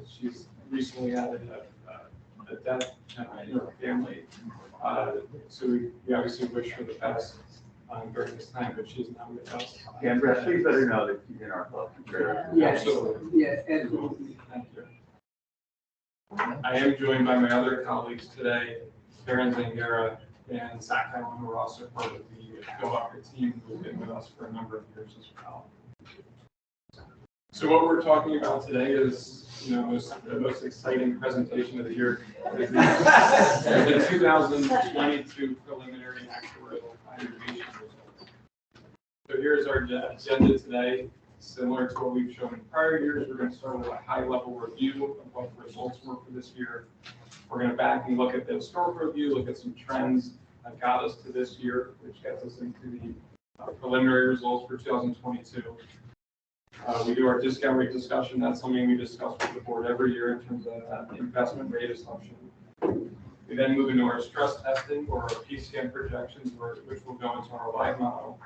She's recently had a death in her family. So we obviously wish her the best during this time, but she's not with us.
Yeah, Brett, please let her know that she's in our club.
Yes,
Absolutely.
yes, absolutely.
Thank you. I am joined by my other colleagues today, Karen Zangara and Zach Allen, who are also part of the Philadelphia team, who've been with us for a number of years as well. So what we're talking about today is, the most exciting presentation of the year, is the 2022 preliminary actuarial valuation results. So here's our agenda today. Similar to what we've shown in prior years, we're going to start with a high-level review of what the results were for this year. We're going to back and look at the historical review, look at some trends that got us to this year, which gets us into the preliminary results for 2022. We do our discount rate discussion. That's something we discuss with the board every year in terms of investment rate assumption. We then move into our stress testing or our P-scan projections, which will go into our live model.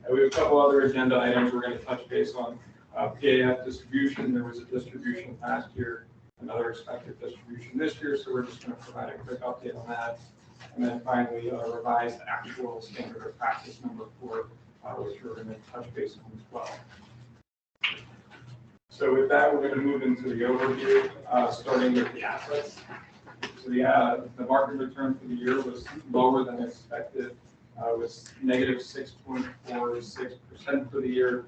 And we have a couple other agenda items we're going to touch base on. PAF distribution, there was a distribution last year, another expected distribution this year, so we're just going to provide a quick update on that. And then finally, revised actual standard of practice number 4, which we're going to touch base on as well. So with that, we're going to move into the overview, starting with the assets. So the market return for the year was lower than expected. Was negative 6.46% for the year.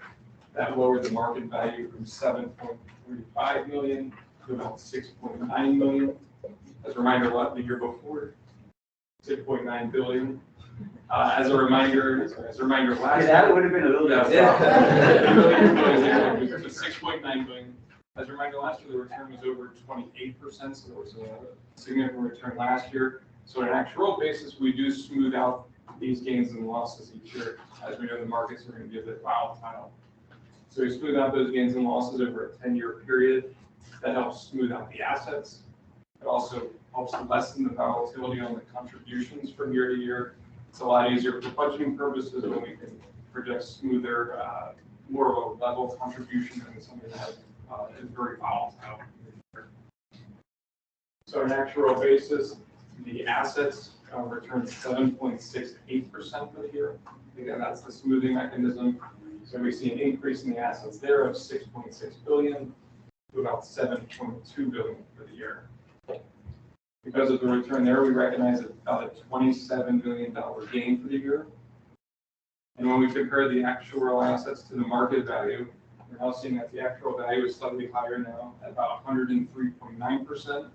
That lowered the market value from 7.35 million to about 6.9 million. As a reminder, what the year before, 6.9 billion. As a reminder, last year.
That would have been a little bit.
It was 6.9 billion. As a reminder, last year the return was over 28%, so there was a significant return last year. So on an actual basis, we do smooth out these gains and losses each year. As we know, the markets are going to be a bit volatile. So we smooth out those gains and losses over a 10-year period. That helps smooth out the assets. It also helps lessen the volatility on the contributions from year to year. It's a lot easier for budgeting purposes when we can project smoother, more of a level contribution than something that is very volatile. So on an actual basis, the assets returned 7.68% for the year. Again, that's the smoothing mechanism. So we see an increase in the assets there of 6.6 billion to about 7.2 billion for the year. Because of the return there, we recognize about a $27 million gain for the year. And when we compare the actual assets to the market value, we're now seeing that the actual value is slightly higher now at about 103.9%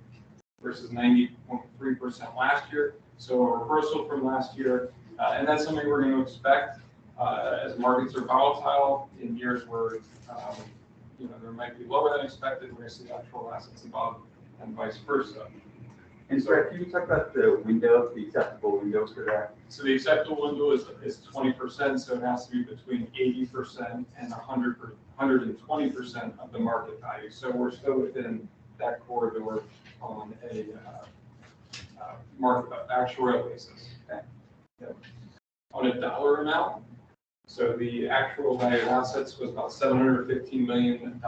versus 90.3% last year. So a reversal from last year, and that's something we're going to expect as markets are volatile in years where there might be lower than expected. We're going to see actual assets above and vice versa.
And so can you talk about the window, the acceptable window for that?
So the acceptable window is 20%, so it has to be between 80% and 120% of the market value. So we're still within that corridor on a market actuarial basis. Okay. Yep. On a dollar amount, so the actual value of assets was about $715 million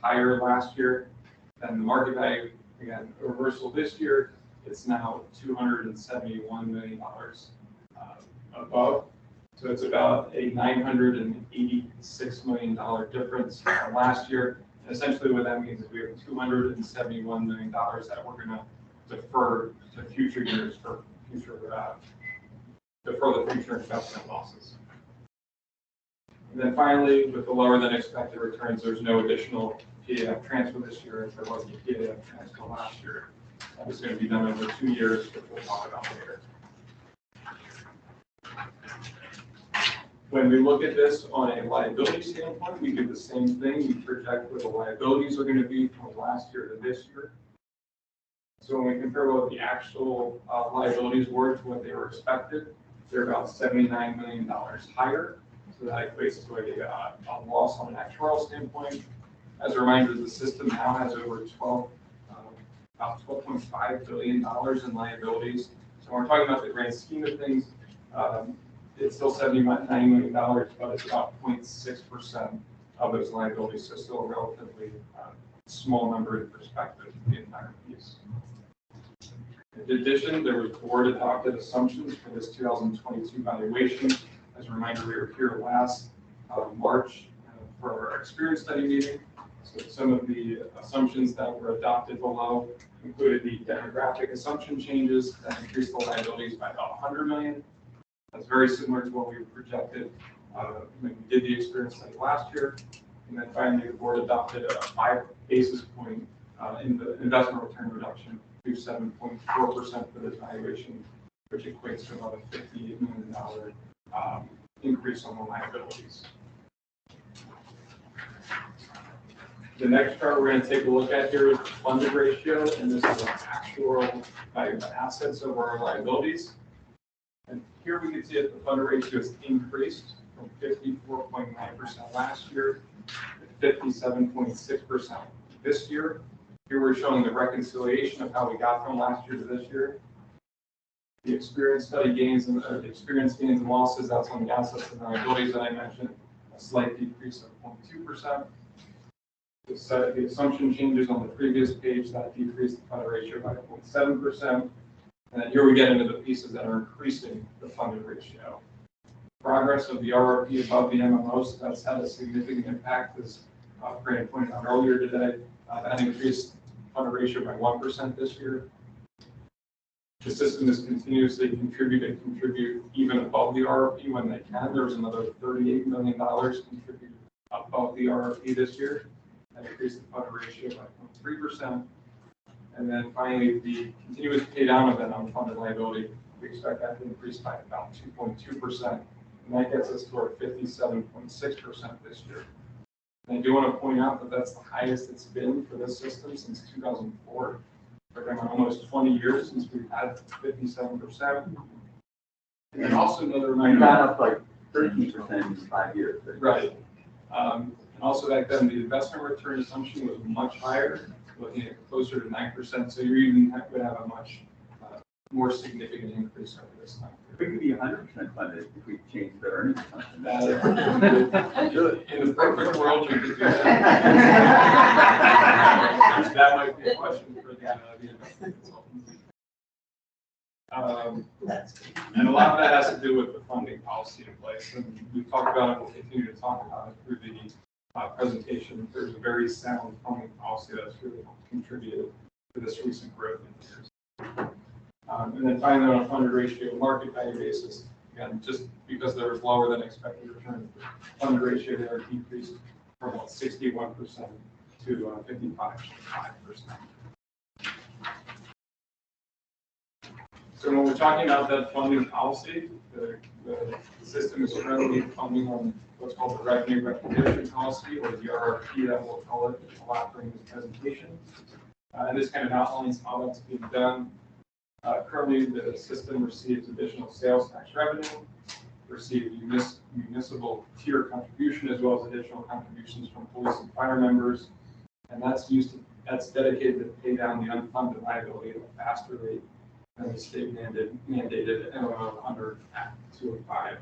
higher last year than the market value. Again, a reversal this year, it's now $271 million above. So it's about a $986 million difference from last year. And essentially what that means is we have $271 million that we're going to defer to future years for future, defer the future investment losses. And then finally, with the lower than expected returns, there's no additional PAF transfer this year as there was a PAF transfer last year. That was going to be done over 2 years, which we'll talk about later. When we look at this on a liability standpoint, we do the same thing. We project what the liabilities are going to be from last year to this year. So when we compare what the actual liabilities were to what they were expected, they're about $79 million higher. So that equates to a loss on an actuarial standpoint. As a reminder, the system now has over about $12.5 billion in liabilities. So when we're talking about the grand scheme of things, it's still $79 million, but it's about 0.6% of those liabilities. So still a relatively small number in perspective of the entire piece. In addition, there was board adopted assumptions for this 2022 valuation. As a reminder, we were here last March for our experience study meeting. So some of the assumptions that were adopted below included the demographic assumption changes that increased the liabilities by about $100 million. That's very similar to what we projected when we did the experience study last year. And then finally, the board adopted a 5 basis point in the investment return reduction to 7.4% for this valuation, which equates to about a $58 million increase on the liabilities. The next chart we're going to take a look at here is the funded ratio, and this is an actual value of assets over our liabilities. And here we can see that the funded ratio has increased from 54.9% last year to 57.6% this year. Here we're showing the reconciliation of how we got from last year to this year. The experience study gains and experience gains and losses, that's on the assets and liabilities that I mentioned, a slight decrease of 0.2%. The assumption changes on the previous page that decreased the funded ratio by 0.7%. And then here we get into the pieces that are increasing the funded ratio. Progress of the RRP above the MMOs, that's had a significant impact, as Brandon pointed out earlier today. That increased funded ratio by 1% this year. The system has continuously contributed even above the RRP when they can. There was another $38 million contributed above the RRP this year. That increased the funded ratio by 0.3%. And then finally, the continuous pay down of that unfunded liability, we expect that to increase by about 2.2%. And that gets us to our 57.6% this year. And I do want to point out that that's the highest it's been for this system since 2004. We're going on almost 20 years since we've had 57%. And also another
We've
reminder.
gone up like 13% in 5 years.
Right. And also back then, the investment return assumption was much higher, looking at closer to 9%. So you even would have a much more significant increase over this time.
We could be 100% funded if we change the earnings assumption.
In the perfect world, we could do that. That might be a question for the investment consultants. And a lot of that has to do with the funding policy in place. And we've talked about it, we'll continue to talk about it through the presentation. There's a very sound funding policy that's really contributed to this recent growth in years. And then finally, on a funded ratio market value basis, again, just because there was lower than expected return, the funded ratio there decreased from about 61% to 55.5%. So when we're talking about that funding policy, the system is currently funding on what's called the revenue recognition policy, or the RRP that we'll call it a lot during this presentation. And this kind of outlines how that's being done. Currently, the system receives additional sales tax revenue, receives municipal tier contribution, as well as additional contributions from police and fire members. And that's dedicated to pay down the unfunded liability at a faster rate than the state mandated MMO under Act 205.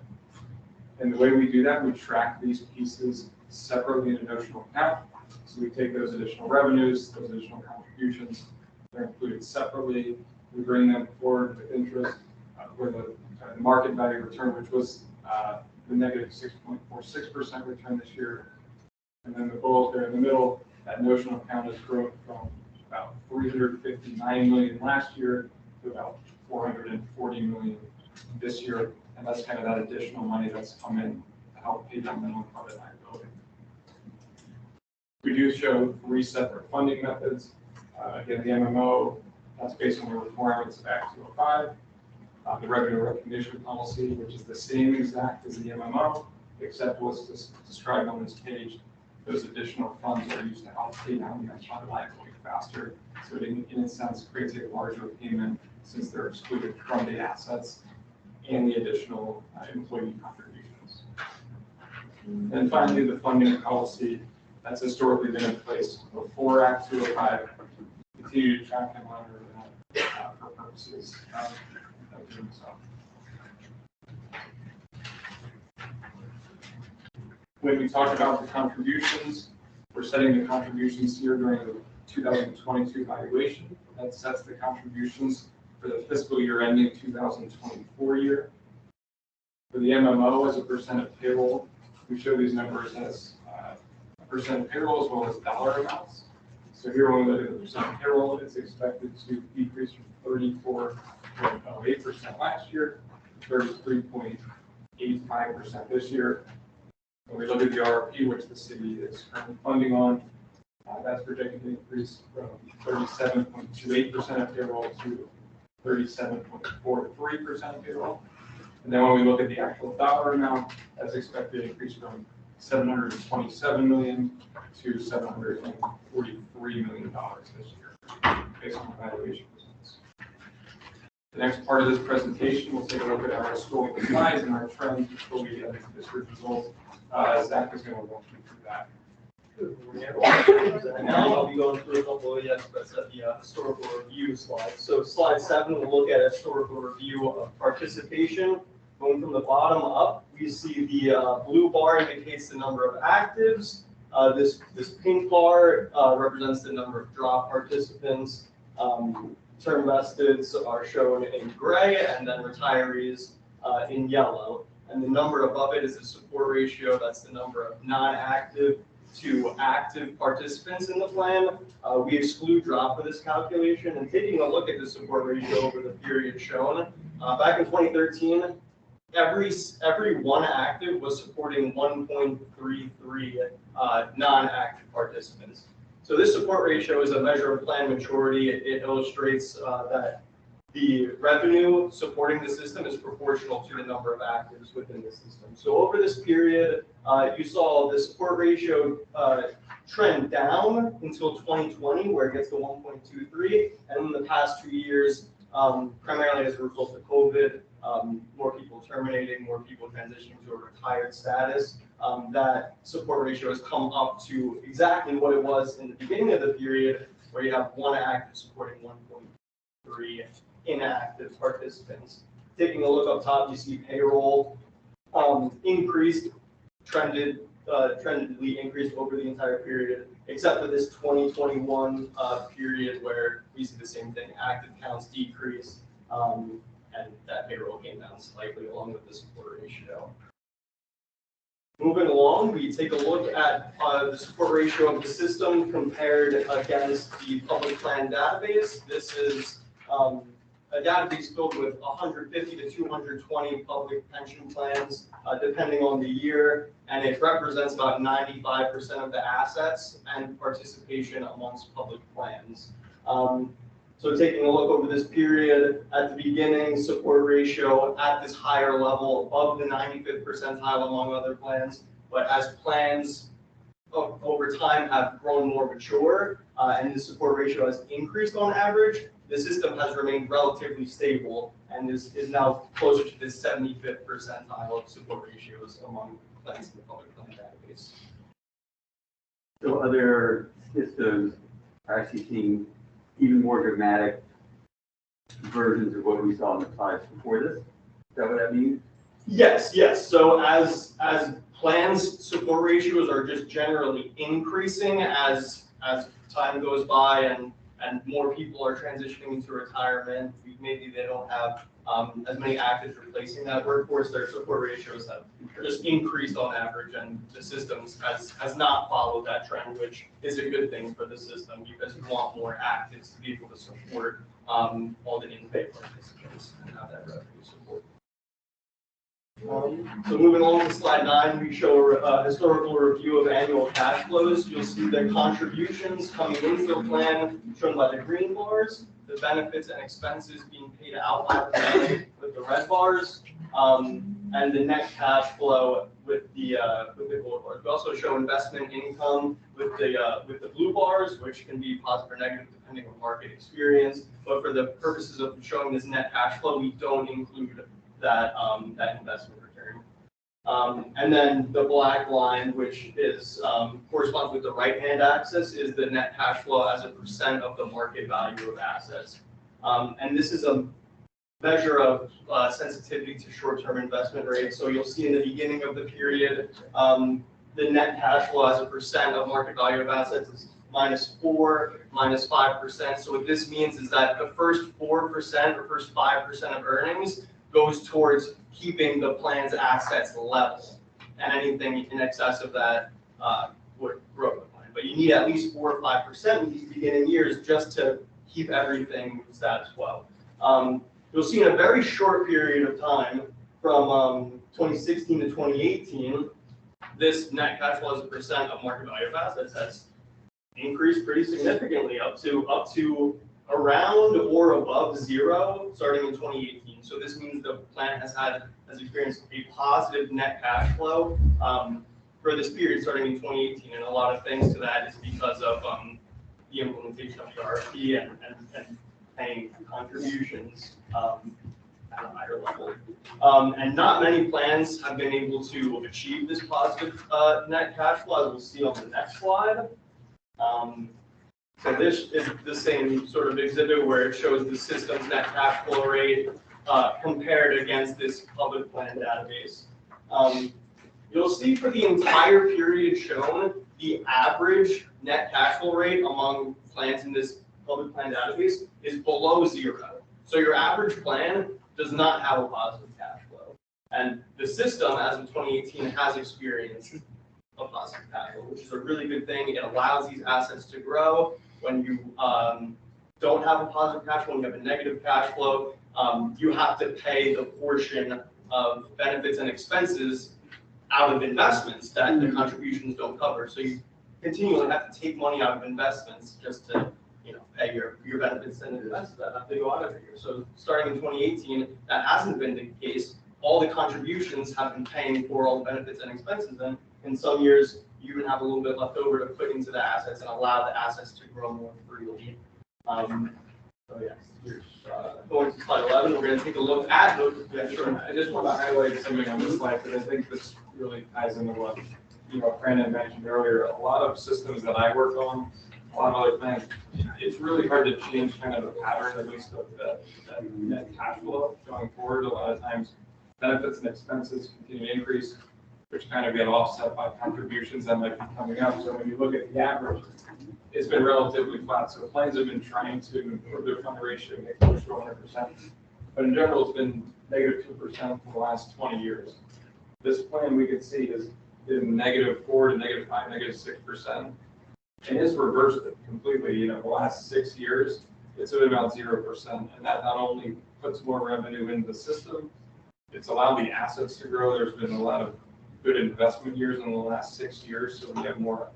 And the way we do that, we track these pieces separately in a notional account. So we take those additional revenues, those additional contributions, they're included separately. We bring them forward with interest, where the market value return, which was the negative 6.46% return this year. And then the bullet there in the middle, that notional account has grown from about 359 million last year to about 440 million this year. And that's kind of that additional money that's come in to help pay down the unfunded liability. We do show 3 separate funding methods. Again, the MMO, that's based on the requirements of Act 205. The revenue recognition policy, which is the same exact as the MMO, except what's described on this page. Those additional funds are used to help pay down the unfunded liability faster. So it, in a sense, creates a larger payment since they're excluded from the assets and the additional employee contributions. And finally, the funding policy that's historically been in place before Act 205. Continue to track and monitor that for purposes of doing so. When we talk about the contributions, we're setting the contributions here during the 2022 valuation. That sets the contributions for the fiscal year ending 2024 year. For the MMO as a percent of payroll, we show these numbers as a percent of payroll as well as dollar amounts. So here when we look at the percent of payroll, it's expected to decrease from 34.08% last year to 33.85% this year. When we look at the RRP, which the city is currently funding on, that's projected to increase from 37.28% of payroll to 37.43% of payroll. And then when we look at the actual dollar amount, that's expected to increase from $727 million to $743 million this year, based on valuation results. The next part of this presentation, we'll take a look at our historical slides and our trends before we get into this result. Zach is going to walk you through that.
And now I'll be going through a couple of the aspects of the historical review slide. So slide 7, we'll look at a historical review of participation. Going from the bottom up, we see the blue bar indicates the number of actives. This pink bar represents the number of draw participants. Term vesteds are shown in gray, and then retirees in yellow. And the number above it is the support ratio. That's the number of non-active to active participants in the plan. We exclude drop for this calculation. And taking a look at the support ratio over the period shown, back in 2013, every one active was supporting 1.33 non-active participants. So this support ratio is a measure of plan maturity. It illustrates that the revenue supporting the system is proportional to the number of actives within the system. So over this period, you saw the support ratio trend down until 2020, where it gets to 1.23. And in the past 2 years, primarily as a result of COVID, more people terminating, more people transitioning to a retired status, that support ratio has come up to exactly what it was in the beginning of the period, where you have 1 active supporting 1.3 inactive participants. Taking a look up top, you see payroll increased, trendedly increased over the entire period, except for this 2021 period where we see the same thing, active counts decrease, and that payroll came down slightly along with the support ratio. Moving along, we take a look at the support ratio of the system compared against the public plan database. This is a database filled with 150 to 220 public pension plans, depending on the year, and it represents about 95% of the assets and participation amongst public plans. So taking a look over this period, at the beginning, support ratio at this higher level above the 95th percentile among other plans, but as plans over time have grown more mature and the support ratio has increased on average, the system has remained relatively stable and is now closer to the 75th percentile of support ratios among plans in the public plan database.
So other systems are actually seeing even more dramatic versions of what we saw in the slides before this? Is that what that means?
Yes, yes. So as plans support ratios are just generally increasing as time goes by and more people are transitioning into retirement, maybe they don't have as many actives replacing that workforce, their support ratios have just increased on average, and the system has not followed that trend, which is a good thing for the system because we want more actives to be able to support all the in-pay participants and have that revenue support. So moving along to slide 9, we show a historical review of annual cash flows. You'll see the contributions coming into the plan shown by the green bars, the benefits and expenses being paid out by the plan with the red bars, and the net cash flow with the gold bars. We also show investment income with the blue bars, which can be positive or negative depending on market experience. But for the purposes of showing this net cash flow, we don't include that investment return. And then the black line, which is corresponds with the right-hand axis, is the net cash flow as a percent of the market value of assets. And this is a measure of sensitivity to short-term investment rates. So you'll see in the beginning of the period, the net cash flow as a percent of market value of assets is -4, -5%. So what this means is that the first 4% or first 5% of earnings goes towards keeping the plan's assets level, and anything in excess of that would grow the plan. But you need at least 4 or 5% in these beginning years just to keep everything status quo. You'll see in a very short period of time, from 2016 to 2018, this net cash flow as a percent of market value of assets has increased pretty significantly, up to around or above 0 starting in 2018. So this means the plan has experienced a positive net cash flow for this period starting in 2018, and a lot of thanks to that is because of the implementation of the RFP and paying contributions at a higher level. And not many plans have been able to achieve this positive net cash flow, as we'll see on the next slide. So this is the same sort of exhibit where it shows the system's net cash flow rate compared against this public plan database. You'll see for the entire period shown, the average net cash flow rate among plans in this public plan database is below 0. So your average plan does not have a positive cash flow. And the system, as of 2018, has experienced a positive cash flow, which is a really good thing. It allows these assets to grow. When you don't have a positive cash flow, when you have a negative cash flow, you have to pay the portion of benefits and expenses out of investments that the contributions don't cover. So you continually have to take money out of investments just to pay your benefits and expenses that have to go out every year. So starting in 2018, that hasn't been the case. All the contributions have been paying for all the benefits and expenses, and in some years, you even have a little bit left over to put into the assets and allow the assets to grow more freely. So yes, going to slide 11, we're going to take a look at those. Yeah, sure.
I just want to highlight something on this slide, because I think this really ties into what, Brandon mentioned earlier. A lot of systems that I work on, a lot of other things, it's really hard to change kind of the pattern, at least of the net cash flow going forward. A lot of times benefits and expenses continue to increase, which kind of get offset by contributions that might be coming up. So when you look at the average, it's been relatively flat. So plans have been trying to improve their fund ratio, make close to 100%. But in general, it's been negative 2% for the last 20 years. This plan we can see is in -4 to -5, -6%. And it's reversed it completely. The last 6 years, it's been about 0%. And that not only puts more revenue into the system, it's allowed the assets to grow. There's been a lot of good investment years in the last 6 years. So we have more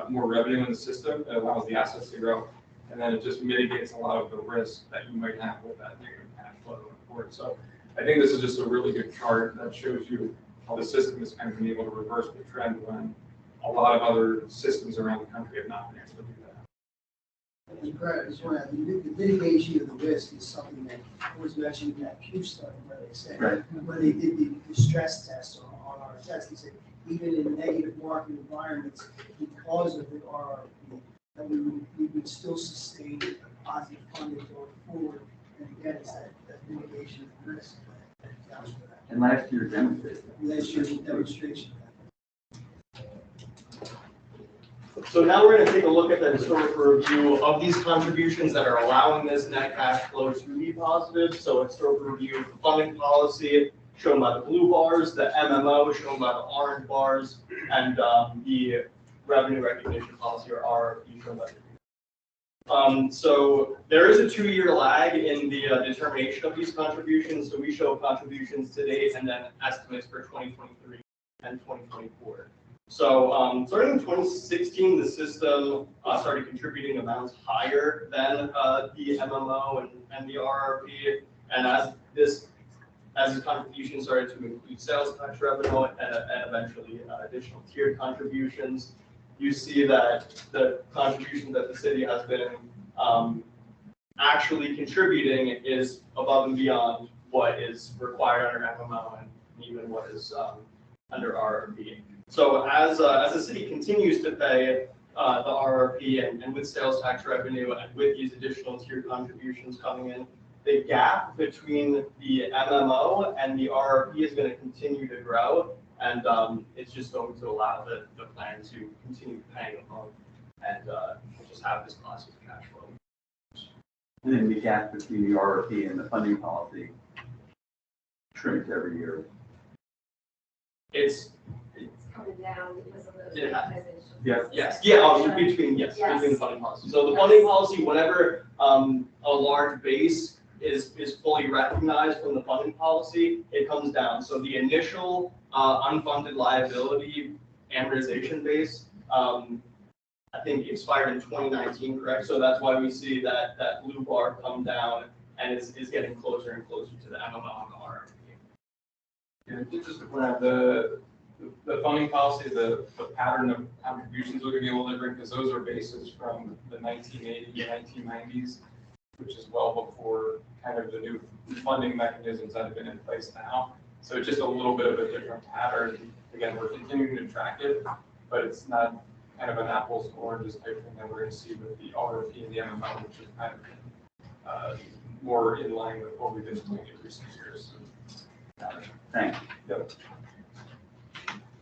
revenue in the system. It allows the assets to grow. And then it just mitigates a lot of the risk that you might have with that negative cash flow going forward. So I think this is just a really good chart that shows you how the system has kind of been able to reverse the trend when a lot of other systems around the country have not been able to do that.
And Brad, as well, the mitigation of the risk is something that was mentioned in that Pew study where they said,
Right.
when they did the stress test on our test, they said, even in negative market environments, because of the RRP, that we would still sustain a positive funding going forward. And again, it's that mitigation of the risk that accounts for that.
And last year demonstrated.
Last year's demonstration.
So now we're going to take a look at the historical review of these contributions that are allowing this net cash flow to be positive. So historical review of the funding policy shown by the blue bars, the MMO shown by the orange bars, and the revenue recognition policy, or RRP, shown by the green. So there is a 2-year lag in the determination of these contributions. So we show contributions to date and then estimates for 2023 and 2024. So starting in 2016, the system started contributing amounts higher than the MMO and the RRP. And as the contributions started to include sales tax revenue and eventually additional tiered contributions, you see that the contribution that the city has been actually contributing is above and beyond what is required under MMO and even what is under RRP. So as the city continues to pay the RRP and with sales tax revenue and with these additional tiered contributions coming in, the gap between the MMO and the RRP is going to continue to grow, and it's just going to allow the plan to continue paying above and just have this positive cash flow.
And then the gap between the RRP and the funding policy shrinks every year.
It's
coming down because of the
Yeah.
organization.
Yes.
Between the funding policy. So the funding policy, whenever a large base is fully recognized from the funding policy, it comes down. So the initial unfunded liability amortization base, I think expired in 2019, correct? So that's why we see that blue bar come down and is getting closer and closer to the MMO and the RRP.
Yeah, just to point out, the funding policy, the pattern of contributions are going to be a little different because those are bases from the 1980s, 1990s, which is well before kind of the new funding mechanisms that have been in place now. So it's just a little bit of a different pattern. Again, we're continuing to track it, but it's not kind of an apples to oranges type thing that we're going to see with the RRP and the MMO, which is kind of more in line with what we've been doing in recent years.
Thanks.
Yep.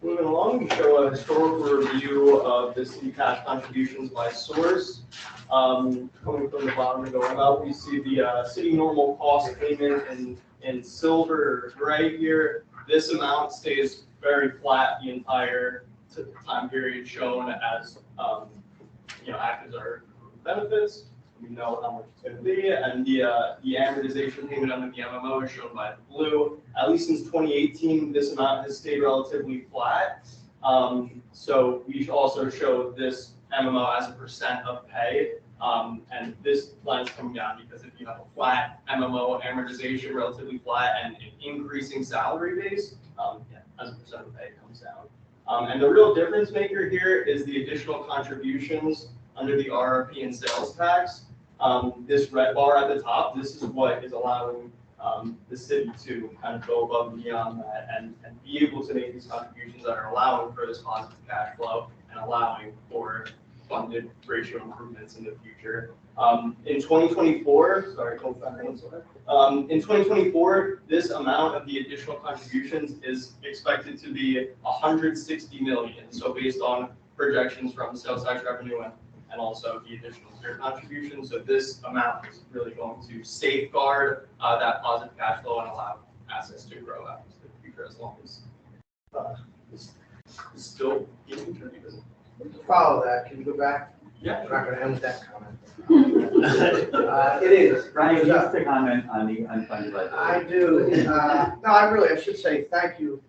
Moving along, we show a historical review of the city cash contributions by source. Coming from the bottom and going up, we see the city normal cost payment in silver or gray here. This amount stays very flat the entire time period shown as act as our benefits. We know how much it's going to be, and the amortization payment under the MMO is shown by the blue. At least since 2018, this amount has stayed relatively flat. So we also show this MMO as a percent of pay, and this line is coming down because if you have a flat MMO amortization, relatively flat, and an increasing salary base, as a percent of pay, it comes down. And the real difference maker here is the additional contributions under the RRP and sales tax. This red bar at the top, this is what is allowing the city to kind of go above and beyond that and be able to make these contributions that are allowing for this positive cash flow and allowing for funded ratio improvements in the future. In 2024, sorry, hold back one second. In 2024, this amount of the additional contributions is expected to be 160 million. So based on projections from sales tax revenue and also the additional tier contributions. So this amount is really going to safeguard that positive cash flow and allow assets to grow out into the future as long as it's still being contributed.
To follow that, can you go back?
Yeah.
We're not gonna end with that comment. It is.
Ryan, just to comment on the unfunded liability.
I do. No, I should say thank you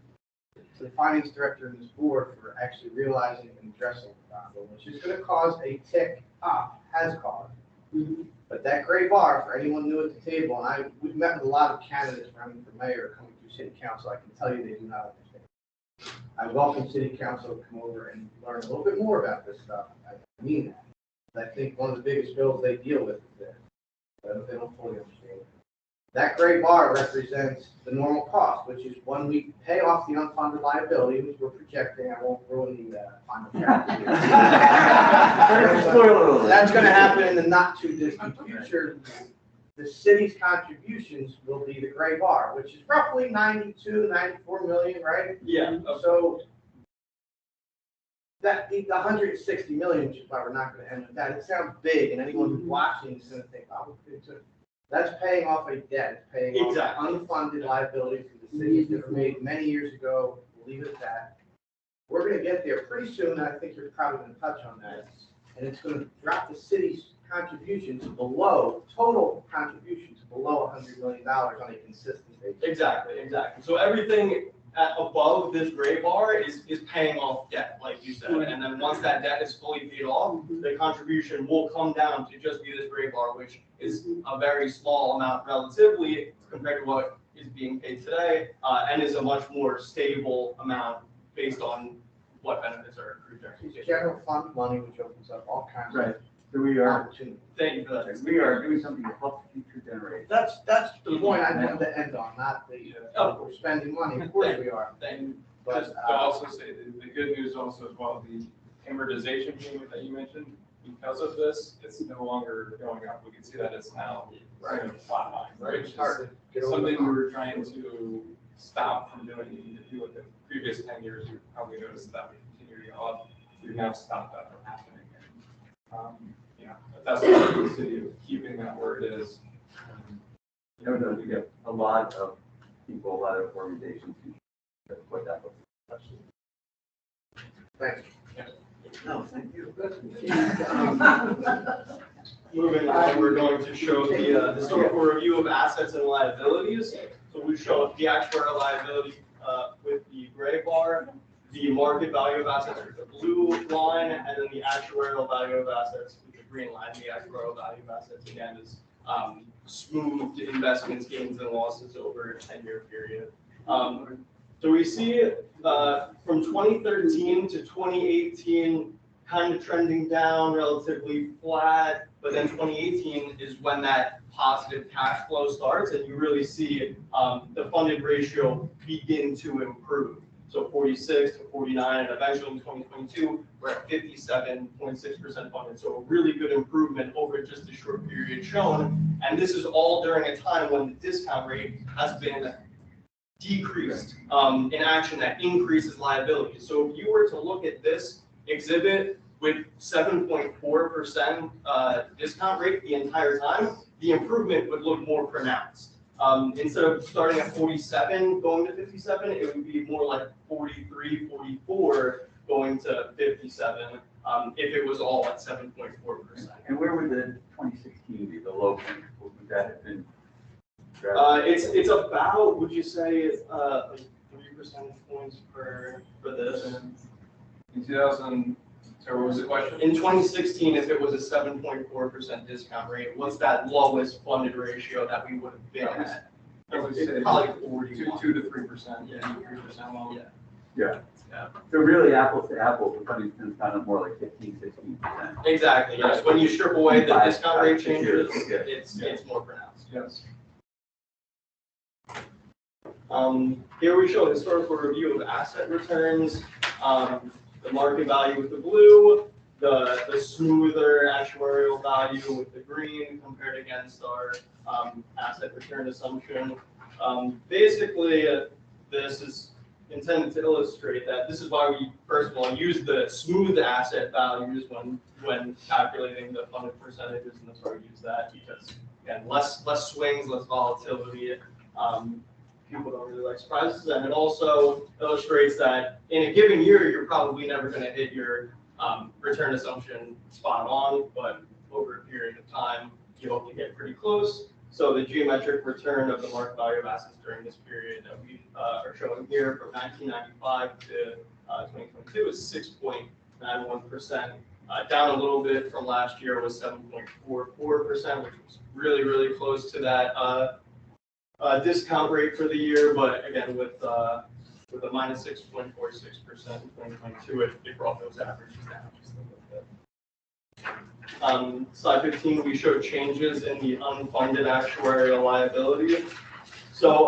to the finance director and this board for actually realizing and addressing the problem, which is gonna cause a tick up, has caused. But that gray bar, for anyone new at the table, and we've met with a lot of candidates running for mayor coming through city council, I can tell you they do not understand. I welcome city council to come over and learn a little bit more about this stuff. I mean that. I think one of the biggest bills they deal with is this. They don't fully understand it. That gray bar represents the normal cost, which is when we pay off the unfunded liability, which we're projecting. I won't ruin the final chapter here.
Spoiler alert.
That's going to happen in the not too distant future. The city's contributions will be the gray bar, which is roughly 92, 94 million, right?
Yeah.
So that the 160 million, which is why we're not going to end with that. It sounds big, and anyone who's watching is going to think, "Oh, that's paying off a debt. It's paying
Exactly.
off unfunded liabilities for the cities that were made many years ago." We'll leave it at that. We're going to get there pretty soon, and I think you're probably going to touch on that. And it's going to drop the city's contributions below, total contributions below $100 million on a consistent basis.
Exactly. So everything above this gray bar is paying off debt, like you said. And then once that debt is fully paid off, the contribution will come down to just be this gray bar, which is a very small amount relatively compared to what is being paid today, and is a much more stable amount based on what benefits are accrued during the year.
It's general fund money, which opens up all kinds of
Right. So we are,
opportunities.
Thank you for that.
we are doing something to help future generations.
That's the point I wanted to end on, not the, we're spending money, of course we are.
Thank you.
But,
Just to also say, the good news also as well, the amortization payment that you mentioned, because of this, it's no longer going up. We can see that it's now right in the flat line, right? Which
it's hard
is
to get over
something
the
we
hump.
were trying to stop from doing. If you look at the previous 10 years, you probably noticed that we continue to go up. We've now stopped that from happening. And, that's part of the city of keeping that where it is.
No, we get a lot of people, a lot of organizations who put that book.
Thanks.
No, thank you.
Moving on, we're going to show the historical review of assets and liabilities. So we show the actuarial liability with the gray bar, the market value of assets with the blue line, and then the actuarial value of assets with the green line. The actuarial value of assets, again, is smoothed investments, gains, and losses over a 10-year period. So we see from 2013 to 2018, kind of trending down, relatively flat, but then 2018 is when that positive cash flow starts, and you really see the funded ratio begin to improve. So 46 to 49, and eventually in 2022, we're at 57.6% funded. So a really good improvement over just a short period shown. And this is all during a time when the discount rate has been decreased in action that increases liability. So if you were to look at this exhibit with 7.4% discount rate the entire time, the improvement would look more pronounced. Instead of starting at 47 going to 57, it would be more like 43, 44 going to 57 if it was all at 7.4%.
And where would the 2016 be, the low point? What would that have been?
It's about, would you say, like 3 percentage points for this?
In 2000, so what was the question?
In 2016, if it was a 7.4% discount rate, what's that lowest funded ratio that we would have been at?
I would say
Probably 40.
2 to 3%,
Yeah.
3% loan.
Yeah.
Yeah.
Yeah.
So really, apples to apples, the Huntington's kind of more like 15-16%.
Exactly, yes, when you strip away the
Five-
discount rate
5 years,
changes,
yeah.
it's more pronounced.
Yes.
Here we show a historical review of asset returns, the market value with the blue, the smoother actuarial value with the green compared against our asset return assumption. Basically, this is intended to illustrate that this is why we, first of all, use the smooth asset values when calculating the funded percentages, and that's why we use that, because, again, less swings, less volatility. People don't really like surprises, and it also illustrates that in a given year, you're probably never going to hit your return assumption spot on, but over a period of time, you hope to get pretty close. So the geometric return of the market value of assets during this period that we are showing here from 1995 to 2022 is 6.91%. Down a little bit from last year was 7.44%, which was really, really close to that discount rate for the year. But again, with a minus 6.46% in 2022, it brought those averages down just a little bit. Slide 15, we show changes in the unfunded actuarial liability. So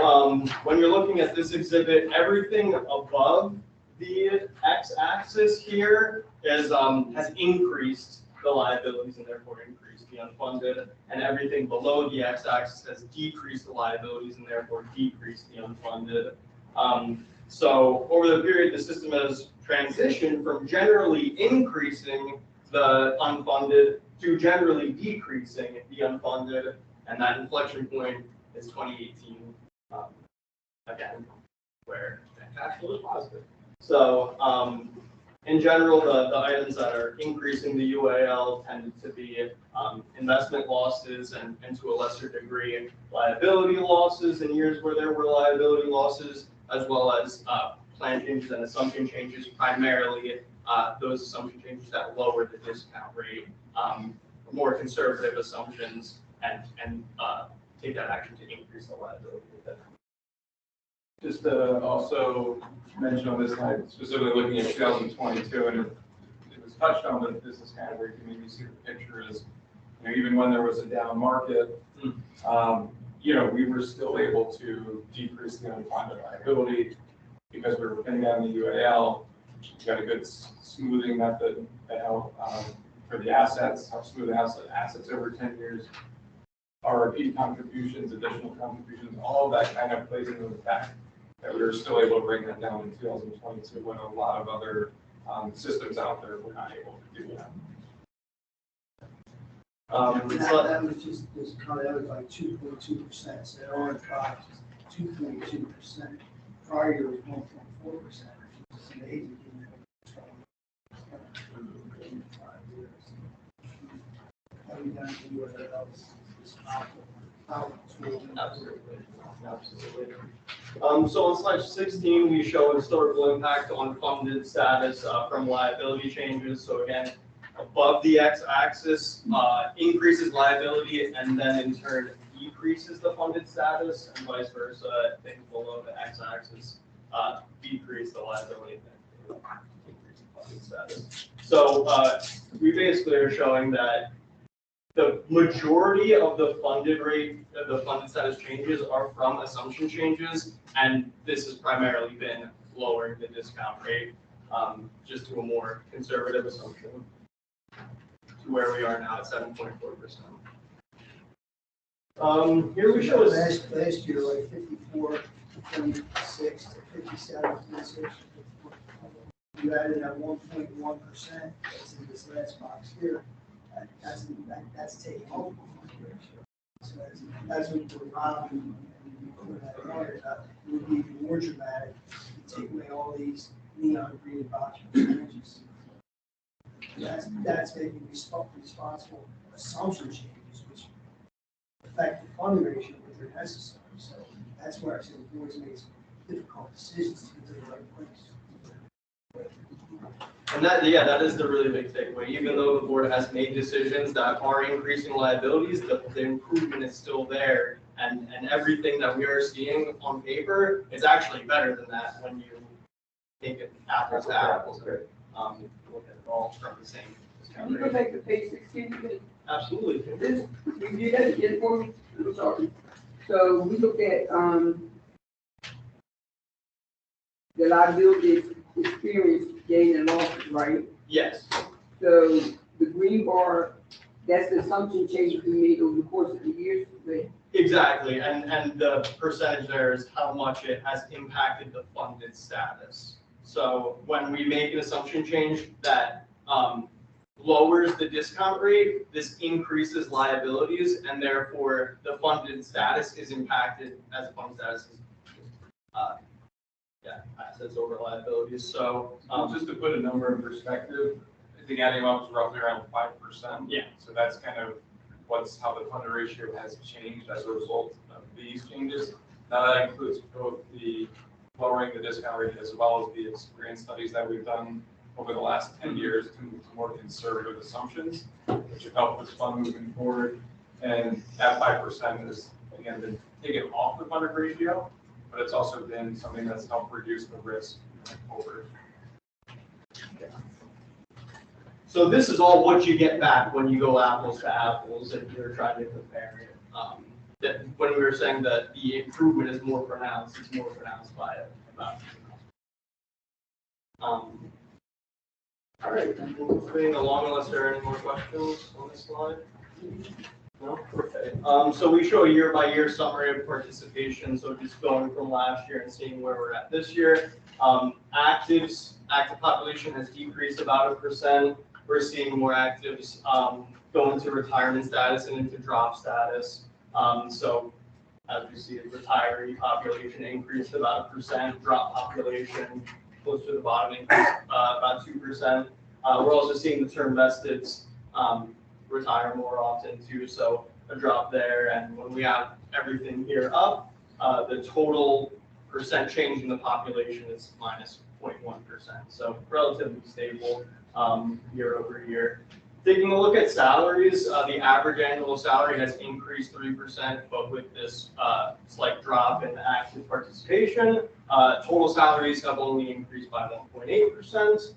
when you're looking at this exhibit, everything above the x-axis here is has increased the liabilities and therefore increased the unfunded, and everything below the x-axis has decreased the liabilities and therefore decreased the unfunded. So over the period, the system has transitioned from generally increasing the unfunded to generally decreasing the unfunded, and that inflection point is 2018, again, where cash flow is positive. So in general, the items that are increasing the UAL tended to be investment losses and to a lesser degree liability losses in years where there were liability losses, as well as plan changes and assumption changes, primarily those assumption changes that lower the discount rate, more conservative assumptions, and take that action to increase the liability.
Just to also mention on this slide, specifically looking at 2022, and it was touched on, but this is kind of where you can maybe see the picture is, you know, even when there was a down market, you know, we were still able to decrease the unfunded liability because we were pinning down the UAL. We got a good smoothing method that helped for the assets, help smooth assets over 10 years. RRP contributions, additional contributions, all of that kind of plays into the fact that we were still able to bring that down in 2022 when a lot of other systems out there were not able to do that.
That was just kind of like 2.2%, so it only dropped 2.2%. Prior year was 1.4%, which is amazing. Having done the URLs is
Absolutely. So on slide 16, we show historical impact on funded status from liability changes. So again, above the x-axis increases liability and then in turn decreases the funded status, and vice versa. Things below the x-axis decrease the liability and increase the funded status. So we basically are showing that the majority of the funded rate, the funded status changes are from assumption changes, and this has primarily been lowering the discount rate just to a more conservative assumption, to where we are now at 7.4%. Here we show
last year, like 54.6 to 57.6. You added that 1.1%, that's in this last box here. That's taking over. So that's what we're robbing, and put that in there, it would be even more dramatic to take away all these neon green box percentages. That's making responsible assumption changes, which affect the funding ratio if they're necessary. So that's where I say the boards make some difficult decisions to get to the right place.
And that is the really big takeaway. Even though the board has made decisions that are increasing liabilities, the improvement is still there. And everything that we are seeing on paper is actually better than that when you take it apples to apples, look at it all from the same
Can you
discount
go
rate.
back to page 16 again?
Absolutely.
This, you did that again for me? I'm sorry. So we looked at, the liability experience gain and losses, right?
Yes,
So the green bar, that's the assumption change we made over the course of the years, but
exactly. And the percentage there is how much it has impacted the funded status. So when we make an assumption change that lowers the discount rate, this increases liabilities, and therefore the funded status is impacted as the fund status is, assets over liabilities. So,
Just to put a number in perspective, I think adding up is roughly around 5%.
Yeah.
So that's kind of how the funded ratio has changed as a result of these changes. Now that includes both the lowering the discount rate as well as the experience studies that we've done over the last 10 years to move to more conservative assumptions, which have helped this fund moving forward. And that 5% has, again, been taken off the funded ratio, but it's also been something that's helped reduce the risk over.
so this is all what you get back when you go apples to apples if you're trying to compare it. That when we were saying that the improvement is more pronounced, it's more pronounced by about. All right, moving along unless there are any more questions on this slide. No? Okay. So we show a year-by-year summary of participation, so just going from last year and seeing where we're at this year. Active population has decreased about 1%. We're seeing more actives go into retirement status and into drop status. So as we see, the retiree population increased about 1%, drop population close to the bottom increased about 2%. We're also seeing the term vesteds retire more often too, so a drop there. And when we have everything here up, the total percent change in the population is minus 0.1%. So relatively stable year over year. Taking a look at salaries, the average annual salary has increased 3%, but with this slight drop in active participation, total salaries have only increased by 1.8%.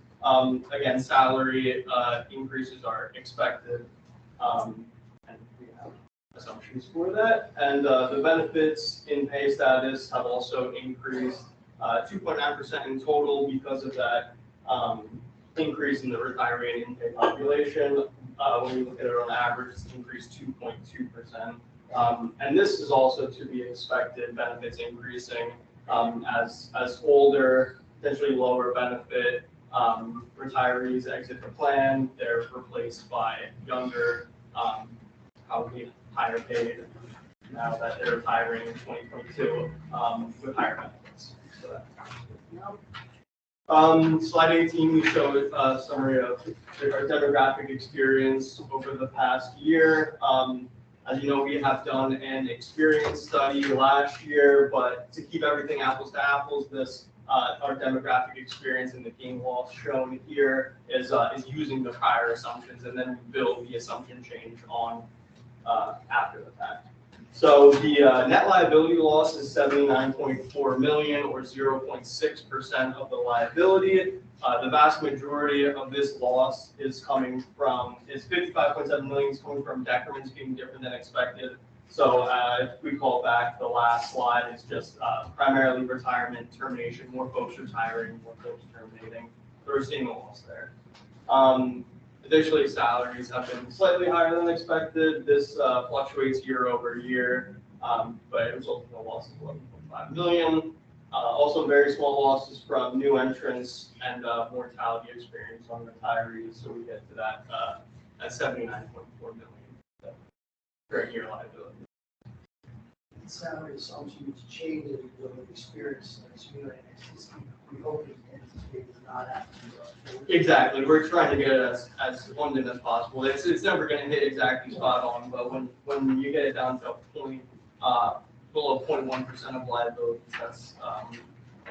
Again, salary increases are expected, and we have assumptions for that. And the benefits in pay status have also increased 2.9% in total because of that increase in the retiree and in-pay population. When we look at it on average, it's increased 2.2%. And this is also to be expected, benefits increasing as older, potentially lower benefit retirees exit the plan. They're replaced by younger, probably higher paid now that they're retiring in 2022 with higher benefits. So slide 18, we show a summary of our demographic experience over the past year. As you know, we have done an experience study last year, but to keep everything apples to apples, this our demographic experience and the gain loss shown here is using the prior assumptions, and then we build the assumption change on after the fact. So the net liability loss is 79.4 million, or 0.6% of the liability. The vast majority of this loss is 55.7 million is coming from decrements being different than expected. So if we call back the last slide, it's just primarily retirement termination, more folks retiring, more folks terminating. So we're seeing a loss there. Additionally, salaries have been slightly higher than expected. This fluctuates year over year, but it resulted in a loss of 11.5 million. Also, very small losses from new entrants and mortality experience on retirees. So we get to that at 79.4 million current year liability.
Salary assumptions change as we go with experience, so we hope it anticipates not happening.
Exactly, we're trying to get it as abundant as possible. It's never going to hit exactly spot on, but when you get it down to a point below 0.1% of liabilities, that's I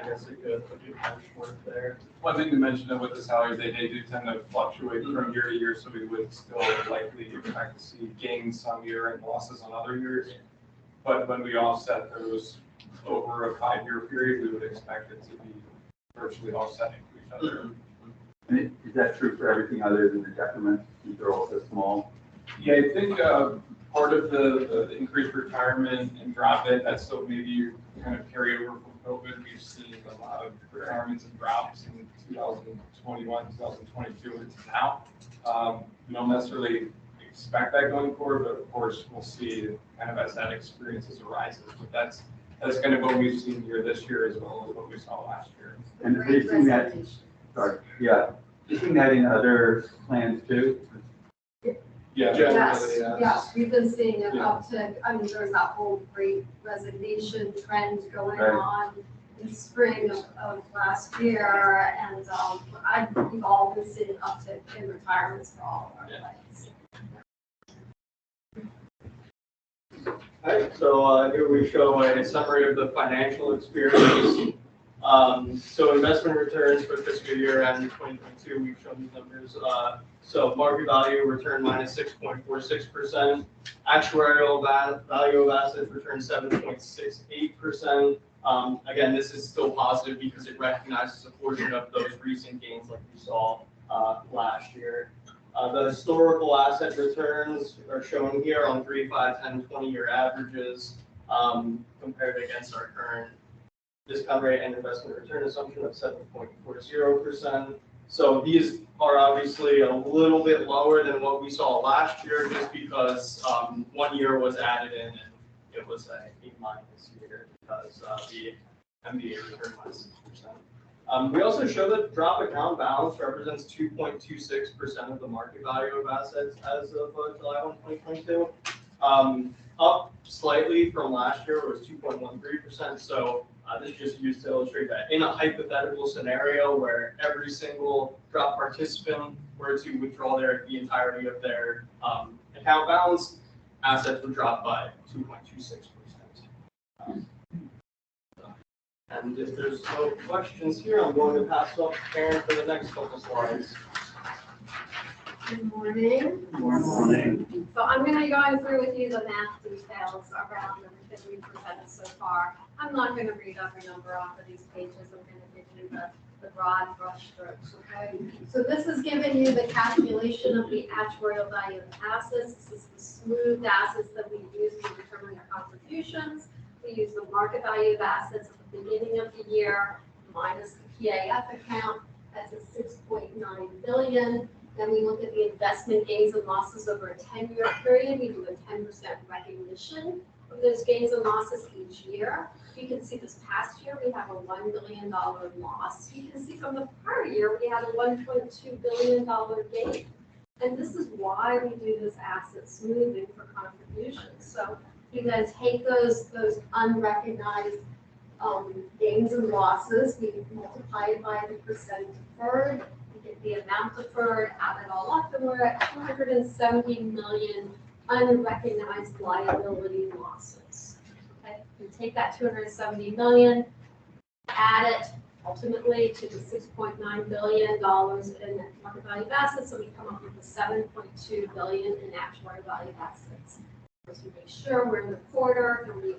guess a good benchmark there.
One thing to mention with the salaries, they do tend to fluctuate from year to year, so we would still likely expect to see gains some year and losses on other years. But when we offset those over a 5-year period, we would expect it to be virtually offsetting to each other.
And is that true for everything other than the decrements? These are also small?
Yeah, I think part of the increased retirement and drop it, that's still maybe kind of carry over from COVID. We've seen a lot of retirements and drops in 2021, 2022, and now. We don't necessarily expect that going forward, but of course, we'll see kind of as that experiences arises. But that's kind of what we've seen here this year as well as what we saw last year.
And have you seen that, sorry, yeah, you've seen that in other plans too?
Yeah.
Yes, yes, we've been seeing an
Yeah.
uptick. I mean, there's that whole great resignation trend going
Right.
on in spring of last year. And we've all been seeing an uptick in retirements for all of our clients.
Alright, so here we show a summary of the financial experience. So investment returns for fiscal year end 2022, we've shown these numbers. So market value return minus 6.46%. Actuarial value of assets return 7.68%. Again, this is still positive because it recognizes a portion of those recent gains like we saw last year. The historical asset returns are shown here on 3, 5, 10, 20-year averages compared against our current discount rate and investment return assumption of 7.40%. So these are obviously a little bit lower than what we saw last year just because 1 year was added in and it was a minus year because the MBA returned minus 6%. We also show that drop account balance represents 2.26% of the market value of assets as of July 1, 2022. Up slightly from last year, it was 2.13%. So this is just used to illustrate that in a hypothetical scenario where every single drop participant were to withdraw the entirety of their account balance, assets would drop by 2.26%. And if there's no questions here, I'm going to pass off to Karen for the next couple slides.
Good morning.
Morning.
So I'm going to be going through with you the math details around everything we've presented so far. I'm not going to read every number off of these pages. I'm going to give you the broad brush strokes, okay? So this is giving you the calculation of the actuarial value of assets. This is the smoothed assets that we use to determine their contributions. We use the market value of assets at the beginning of the year minus the PAF account. That's a 6.9 billion. Then we look at the investment gains and losses over a 10-year period. We do a 10% recognition of those gains and losses each year. You can see this past year, we have a $1 billion loss. You can see from the prior year, we had a $1.2 billion gain. And this is why we do this asset smoothing for contributions. So you then take those unrecognized gains and losses, we multiply it by the percent deferred, we get the amount deferred, add it all up, and we're at 270 million unrecognized liability losses. Okay, we take that 270 million, add it ultimately to the $6.9 billion in market value of assets, so we come up with the 7.2 billion in actuarial value of assets. So we make sure we're in the quarter and we are.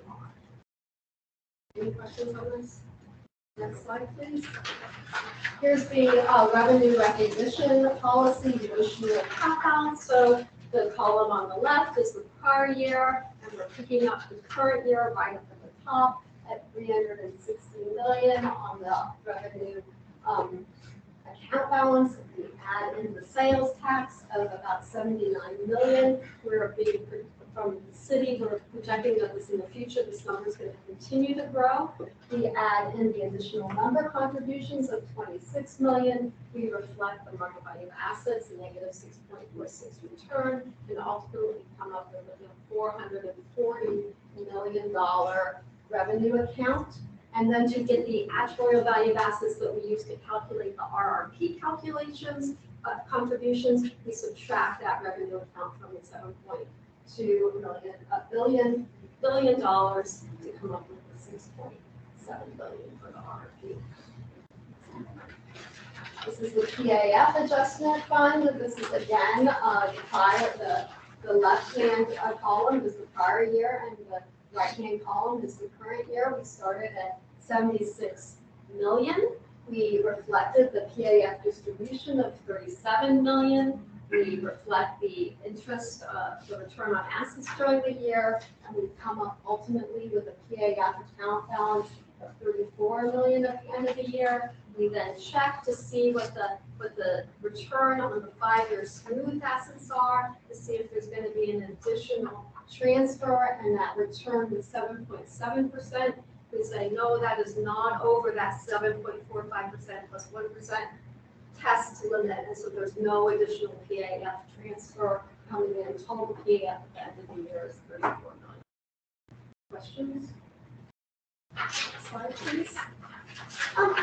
Any questions on this? Next slide, please. Here's the revenue recognition policy, you issue a account. So the column on the left is the prior year, and we're picking up the current year right up at the top at 360 million on the revenue account balance. We add in the sales tax of about 79 million. We're being from the city, we're projecting that this in the future, this number is going to continue to grow. We add in the additional member contributions of 26 million. We reflect the market value of assets, negative 6.46 return, and ultimately come up with a $440 million revenue account. And then to get the actuarial value of assets that we use to calculate the RRP calculations, contributions, we subtract that revenue account from the $7.2 billion to come up with the 6.7 billion for the RRP. This is the PAF adjustment fund. This is again the left-hand column is the prior year and the right-hand column is the current year. We started at 76 million We reflected the PAF distribution of 37 million. We reflect the interest, the return on assets during the year, and we come up ultimately with a PAF account balance of 34 million at the end of the year. We then check to see what the return on the 5-year smooth assets are, to see if there's going to be an additional transfer, and that return was 7.7%. We say, no, that is not over that 7.45% plus 1% test limit, and so there's no additional PAF transfer coming in. Total PAF at the end of the year is 34 million. Questions? Slide, please.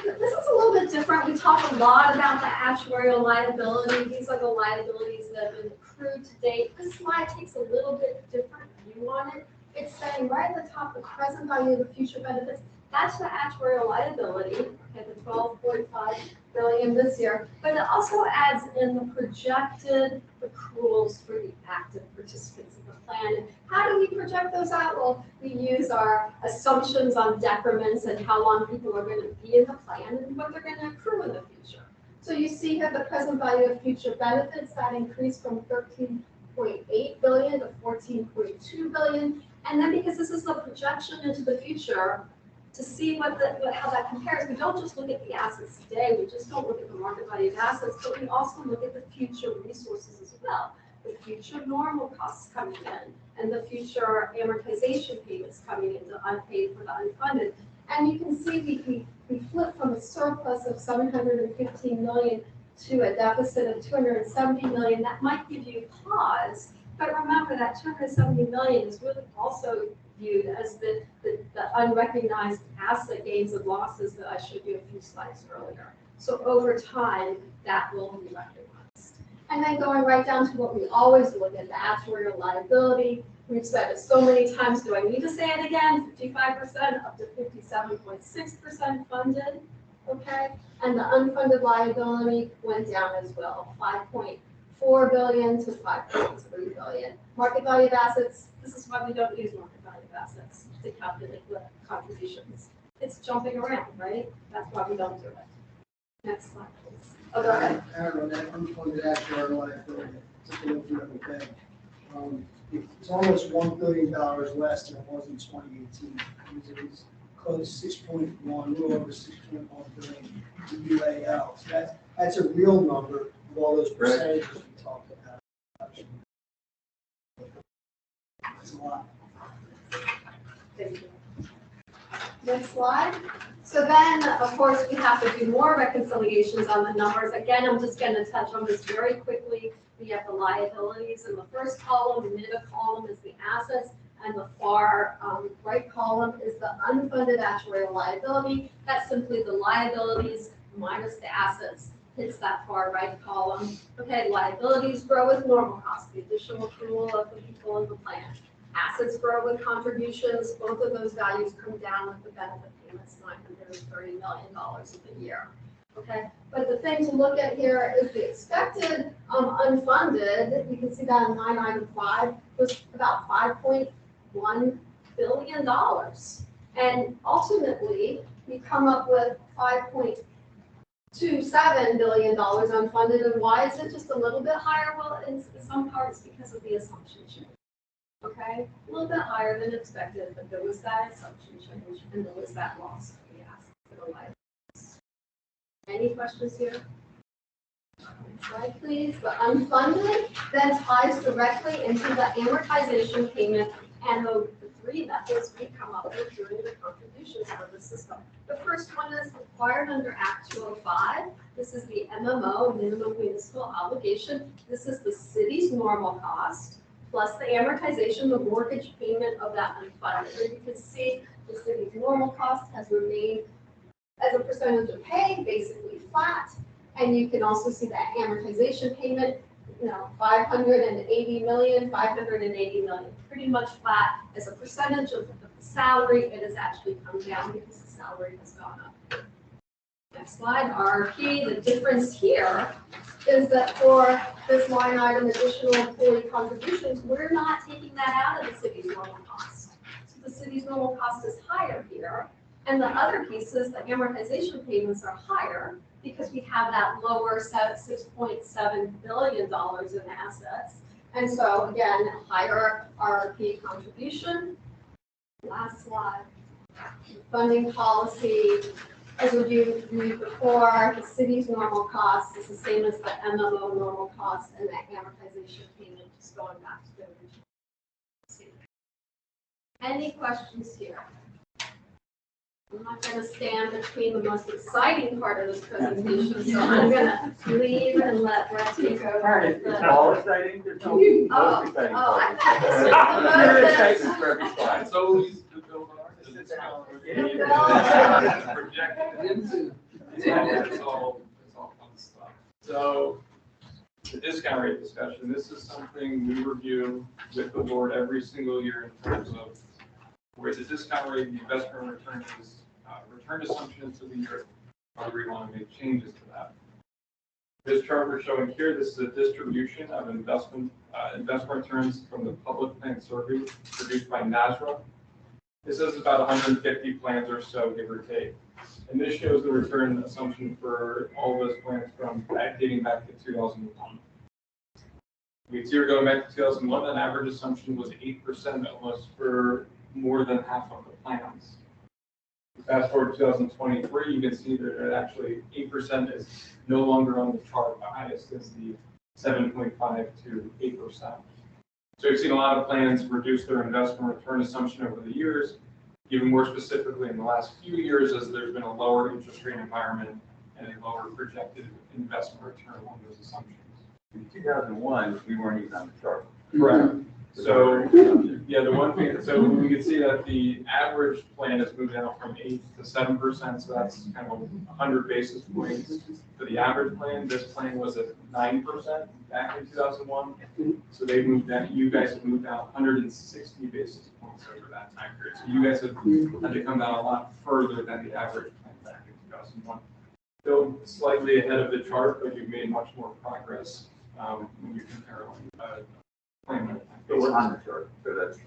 This is a little bit different. We talk a lot about the actuarial liability. These are the liabilities that have been accrued to date. This slide takes a little bit different view on it. It's saying right at the top, the present value of the future benefits. That's the actuarial liability, okay, the 12.5 billion this year. But it also adds in the projected accruals for the active participants in the plan. And how do we project those out? Well, we use our assumptions on decrements and how long people are going to be in the plan and what they're going to accrue in the future. So you see here the present value of future benefits that increased from 13.8 billion to 14.2 billion. And then because this is a projection into the future, to see how that compares, we don't just look at the assets today, we just don't look at the market value of assets, but we also look at the future resources as well. The future normal costs coming in, and the future amortization payments coming in, the unpaid for the unfunded. And you can see we flip from a surplus of 715 million to a deficit of 270 million. That might give you pause, but remember that 270 million is really also viewed as the unrecognized asset gains and losses that I showed you a few slides earlier. So over time, that will be recognized. And then going right down to what we always look at, the actuarial liability. We've said it so many times, do I need to say it again? 55% up to 57.6% funded, okay? And the unfunded liability went down as well, 5.4 billion to 5.3 billion. Market value of assets, this is why we don't use market value of assets to calculate the contributions. It's jumping around, right? That's why we don't do it. Next slide, please. Oh, go ahead.
Aaron, on that unfunded actuarial liability, took a look through everything. It's almost $1 billion less than it was in 2018. It was close to 6.1, a little over 6.1 billion in UAL. So that's a real number of all those percentages we talked about. That's a lot.
Thank you. Next slide. So then, of course, we have to do more reconciliations on the numbers. Again, I'm just going to touch on this very quickly. We have the liabilities in the first column, the middle column is the assets, and the far right column is the unfunded actuarial liability. That's simply the liabilities minus the assets. Hits that far right column. Okay, liabilities grow with normal costs, the additional accrual of the people in the plan. Assets grow with contributions. Both of those values come down with the benefit payments, $930 million a year. Okay, but the thing to look at here is the expected unfunded. You can see that in line item 5 was about $5.1 billion, and ultimately we come up with $5.27 billion unfunded. And why is it just a little bit higher? Well, in some parts because of the assumption change. Okay, a little bit higher than expected, but there was that assumption change, and there was that loss for the assets for the liabilities. Any questions here? Next slide, please. The unfunded then ties directly into the amortization payment and the three methods we come up with during the contributions for the system. The first one is required under Act 205. This is the MMO, minimum municipal obligation. This is the city's normal cost, plus the amortization, the mortgage payment of that unfunded. And you can see the city's normal cost has remained as a percentage of pay, basically flat. And you can also see that amortization payment, 580 million, pretty much flat. As a percentage of the salary, it has actually come down because the salary has gone up. Next slide, RRP. The difference here is that for this line item, additional employee contributions, we're not taking that out of the city's normal cost. So the city's normal cost is higher here. And the other piece is the amortization payments are higher because we have that lower set $6.7 billion in assets. And so again, higher RRP contribution. Last slide. Funding policy, as reviewed before, the city's normal cost is the same as the MMO normal cost, and that amortization payment is going back to the original. Any questions here? I'm not going to stand between the most exciting part of this presentation, so I'm going to leave and let Brett take over.
It's all exciting, there's no
Oh,
most exciting.
oh, I
part.
thought this was the
You're
most
excited for every slide.
It's always the bill. It's all fun stuff. So the discount rate discussion, this is something we review with the board every single year in terms of where the discount rate, the investment return is, return assumptions for the year, however you want to make changes to that. This chart we're showing here, this is a distribution of investment returns from the public plan survey produced by NASRA. This is about 150 plans or so, give or take. And this shows the return assumption for all of those plans from dating back to 2001. We can see we're going back to 2001, an average assumption was 8% almost for more than half of the plans. Fast forward to 2023, you can see that actually 8% is no longer on the chart. The highest is the 7.5 to 8%. So we've seen a lot of plans reduce their investment return assumption over the years, even more specifically in the last few years as there's been a lower interest rate environment and a lower projected investment return on those assumptions.
In 2001, we weren't even on the chart.
Correct. So, yeah, the one thing, so we can see that the average plan has moved down from 8 to 7%, so that's kind of 100 basis points for the average plan. This plan was at 9% back in 2001. So they moved down, you guys have moved down 160 basis points over that time period. So you guys have had to come down a lot further than the average plan back in 2001. Still slightly ahead of the chart, but you've made much more progress when you compare plan.
So we're on the chart, so that's.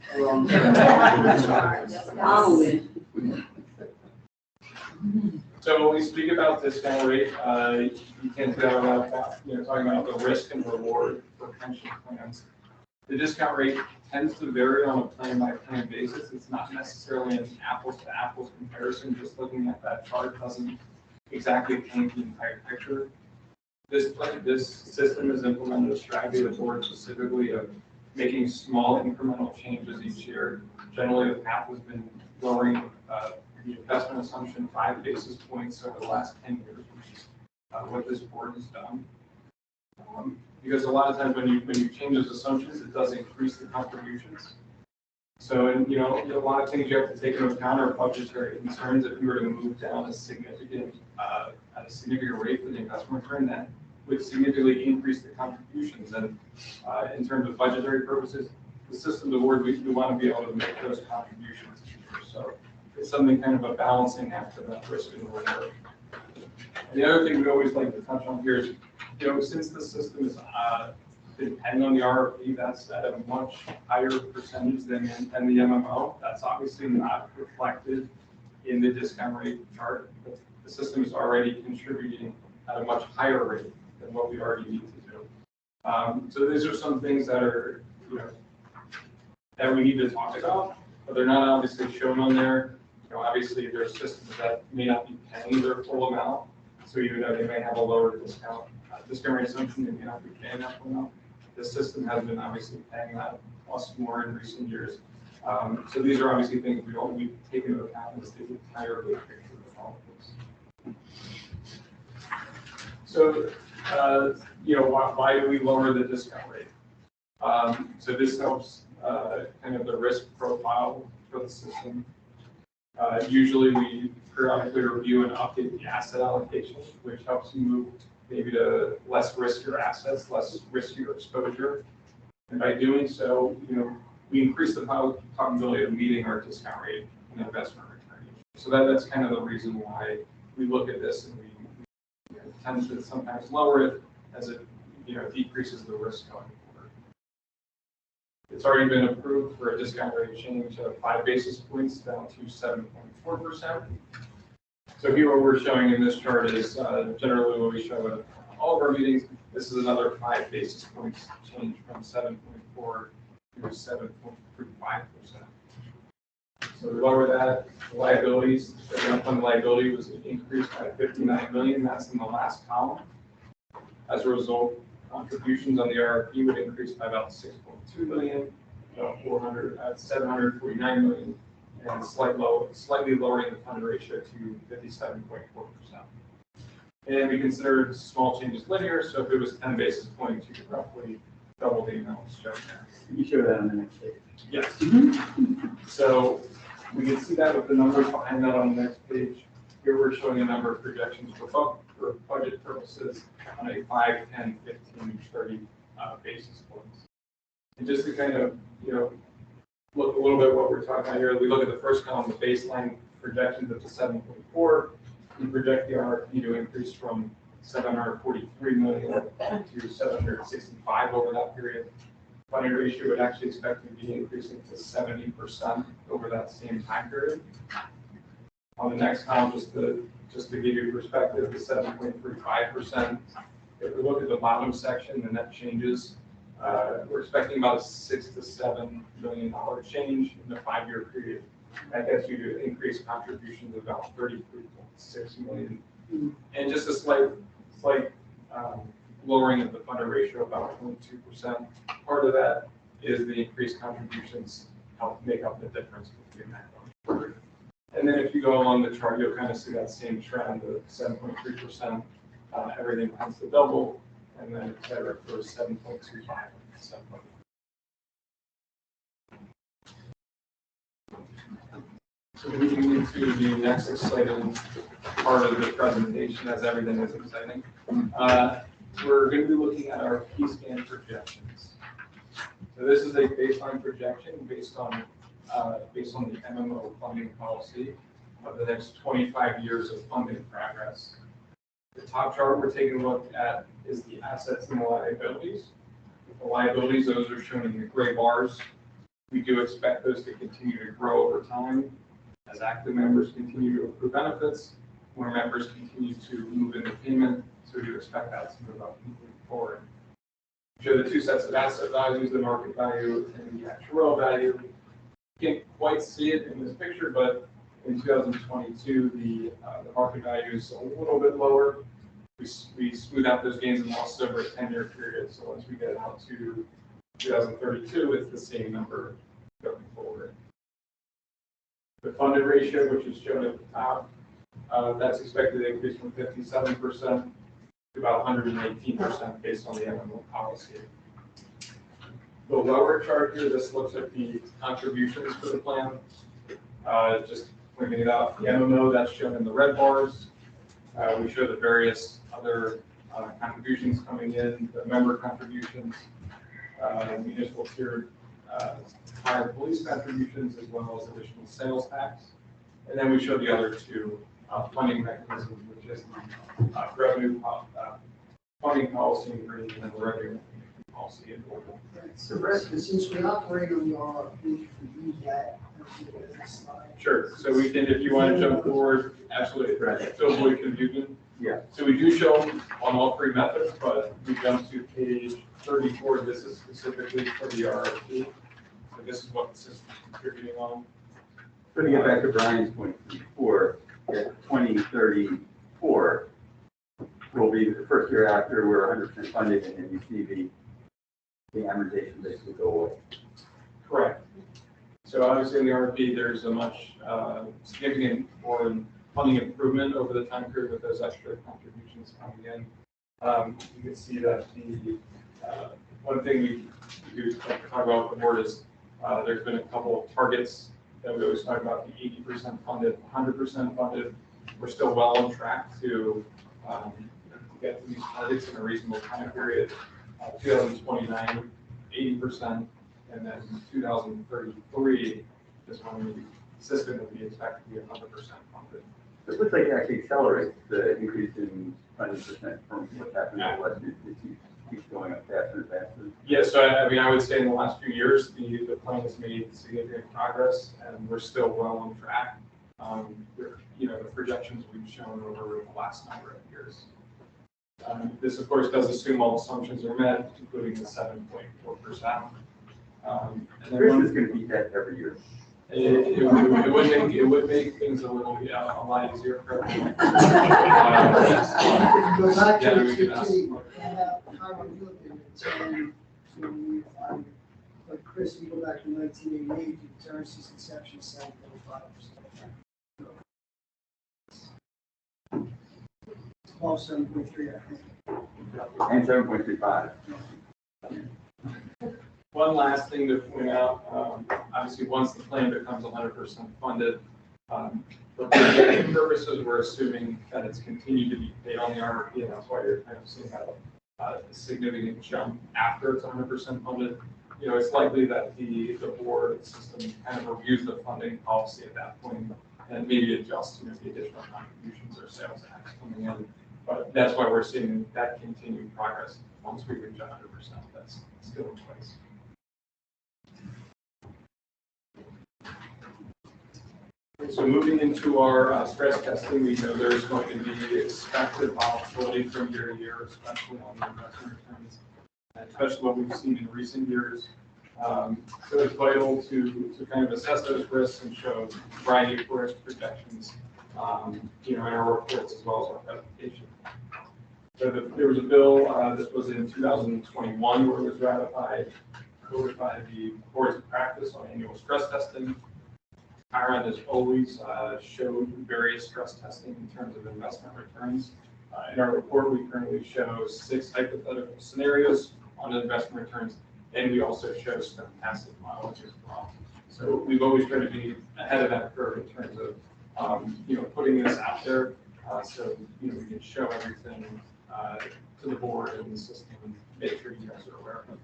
So when we speak about discount rate, you can't do that without, talking about the risk and reward for pension plans. The discount rate tends to vary on a plan by plan basis. It's not necessarily an apples to apples comparison. Just looking at that chart doesn't exactly paint the entire picture. This system has implemented a strategy of the board specifically of making small incremental changes each year. Generally, the path has been lowering the investment assumption 5 basis points over the last 10 years, which is what this board has done. Because a lot of times when you change those assumptions, it does increase the contributions. So, and a lot of things you have to take into account are budgetary concerns. If you were to move down a significant at a significant rate for the investment return, that would significantly increase the contributions. And in terms of budgetary purposes, the system, the board, we want to be able to make those contributions. So it's something kind of a balancing act of that risk and reward. And the other thing we always like to touch on here is, since the system is depending on the RRP, that's at a much higher percentage than the MMO. That's obviously not reflected in the discount rate chart, but the system is already contributing at a much higher rate than what we already need to do. So these are some things that are, that we need to talk about, but they're not obviously shown on there. Obviously there are systems that may not be paying their full amount, so even though they may have a lower discount rate assumption, they may not be paying that full amount. The system has been obviously paying that plus more in recent years. So these are obviously things we take into account as the entire big picture of all of this. So, why do we lower the discount rate? So this helps kind of the risk profile for the system. Usually we periodically review and update the asset allocation, which helps you move maybe to less riskier assets, less riskier exposure. And by doing so, we increase the probability of meeting our discount rate and investment return. So that's kind of the reason why we look at this, and we tend to sometimes lower it as it decreases the risk going forward. It's already been approved for a discount rate change of 5 basis points down to 7.4%. So here what we're showing in this chart is generally what we show at all of our meetings. This is another 5 basis points change from 7.4 to 7.35%. So we lower that. Liabilities, the unfunded liability was increased by 59 million. That's in the last column. As a result, contributions on the RRP would increase by about 6.2 million, 749 million, and slightly lowering the fund ratio to 57.4%. And we considered small changes linear, so if it was 10 basis points, you could roughly double the amount shown there.
Can you show that on the next page?
Yes. So we can see that with the numbers behind that on the next page. Here we're showing a number of projections for budget purposes on a 5, 10, 15, 30 basis points. And just to kind of, look a little bit what we're talking about here, we look at the first column, the baseline projections up to 7.4. We project the RRP to increase from 743 million to 765 over that period. Funding ratio would actually expect to be increasing to 70% over that same time period. On the next column, just to give you perspective, the 7.35%. If we look at the bottom section, the net changes, we're expecting about a $6 to $7 million change in the 5-year period. That gets you to increased contributions of about 33.6 million, and just a slight lowering of the funding ratio, about 0.2%. Part of that is the increased contributions help make up the difference between that. And then if you go along the chart, you'll kind of see that same trend of 7.3%. Everything tends to double, and then et cetera for 7.25 and 7.1. So moving into the next exciting part of the presentation, as everything is exciting, we're going to be looking at our P-scan projections. So this is a baseline projection based on the MMO funding policy of the next 25 years of funding progress. The top chart we're taking a look at is the assets and the liabilities. The liabilities, those are shown in the gray bars. We do expect those to continue to grow over time as active members continue to accrue benefits, more members continue to move into payment, so we do expect that to move up moving forward. We show the two sets of asset values, the market value and the actuarial value. You can't quite see it in this picture, but in 2022, the market value is a little bit lower. We smooth out those gains and losses over a 10-year period, so once we get out to 2032, it's the same number going forward. The funded ratio, which is shown at the top, that's expected to increase from 57% to about 118% based on the MMO policy. The lower chart here, this looks at the contributions for the plan. Just pointing it out, the MMO, that's shown in the red bars. We show the various other contributions coming in, the member contributions, municipal tiered fire and police contributions, as well as additional sales tax. And then we show the other two funding mechanisms, which is the revenue funding policy in green and then the revenue policy in blue.
So, since we operate on the RRP, we use that.
Sure. So we can, if you want to jump forward, absolutely. To avoid confusion.
Yeah.
So we do show them on all three methods, but we jump to page 34. This is specifically for the RRP. So this is what the system is contributing on.
So to get back to Brian's point before, at 2034 will be the first year after we're 100% funded, and then you see the amortization basically go away.
Correct. So obviously in the RFP, there's a much significant more funding improvement over the time period with those extra contributions coming in. You can see that the one thing we do talk about with the board is there's been a couple of targets that we always talk about, the 80% funded, 100% funded. We're still well on track to get to these targets in a reasonable time period. 2029, 80%, and then 2033 is when the system will be expected to be 100% funded.
It looks like it actually accelerates the increase in 100% from what's happening in the West. It keeps going up faster and faster.
Yeah, so I mean, I would say in the last few years, the plan has made significant progress, and we're still well on track. You know, the projections we've shown over the last number of years. This, of course, does assume all assumptions are met, including the 7.4%.
Chris is going to beat that every year.
It would make things a little, a lot easier for everyone.
Go back
Yeah,
to
we can ask.
15, how are you looking at but Chris, you go back to 1988, the Terrace's inception, 7.5%. Well, 7.3, I think.
And 7.35.
One last thing to point out, obviously, once the plan becomes 100% funded, for budgeting purposes, we're assuming that it's continued to be paid on the RRP, and that's why you're kind of seeing a significant jump after it's 100% funded. You know, it's likely that the board system kind of reviews the funding policy at that point and maybe adjusts, you know, the additional contributions or sales tax coming in. But that's why we're seeing that continued progress once we reach 100%. That's still in place. So moving into our stress testing, we know there's going to be expected volatility from year to year, especially on the investment returns, especially what we've seen in recent years. So it's vital to kind of assess those risks and show a variety of risk projections, you know, in our reports as well as our presentation. So there was a bill, this was in 2021, where it was codified the board's practice on annual stress testing. Chiron has always showed various stress testing in terms of investment returns. In our report, we currently show 6 hypothetical scenarios on investment returns, and we also show stochastic modeling as well. So we've always tried to be ahead of that curve in terms of, you know, putting this out there, so, you know, we can show everything to the board and the system and make sure you guys are aware of it.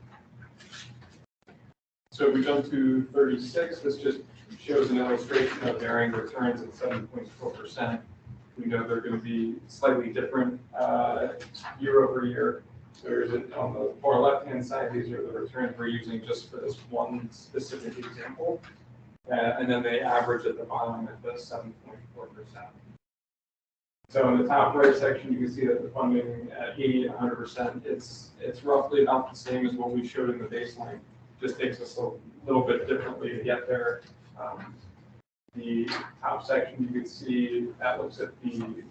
So if we jump to 36, this just shows an illustration of varying returns at 7.4%. We know they're going to be slightly different year over year. There's on the far left-hand side, these are the returns we're using just for this one specific example. And then they average at the bottom at the 7.4%. So in the top right section, you can see that the funding at 80 and 100%, it's roughly about the same as what we showed in the baseline. Just takes us a little bit differently to get there. The top section, you can see that looks at the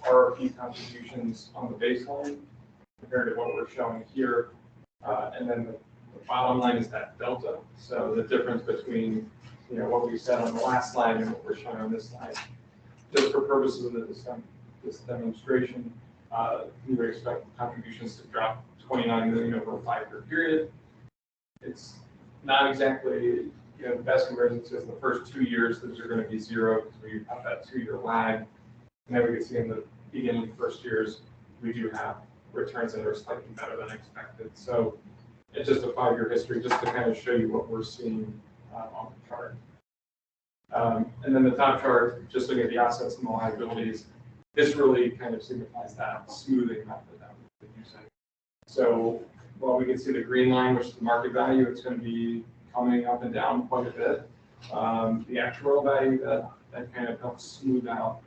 RRP contributions on the baseline compared to what we're showing here. And then the bottom line is that delta. So the difference between, you know, what we said on the last slide and what we're showing on this slide. Just for purposes of this demonstration, we would expect contributions to drop 29 million over a 5-year period. It's not exactly, you know, the best comparison is the first 2 years, those are going to be zero because we have that 2-year lag. And then we can see in the beginning of the first years, we do have returns that are slightly better than expected. So it's just a 5-year history just to kind of show you what we're seeing on the chart. And then the top chart, just looking at the assets and the liabilities, this really kind of signifies that smoothing method that we've been using. So while we can see the green line, which is the market value, it's going to be coming up and down quite a bit. The actuarial value, that kind of helps smooth out,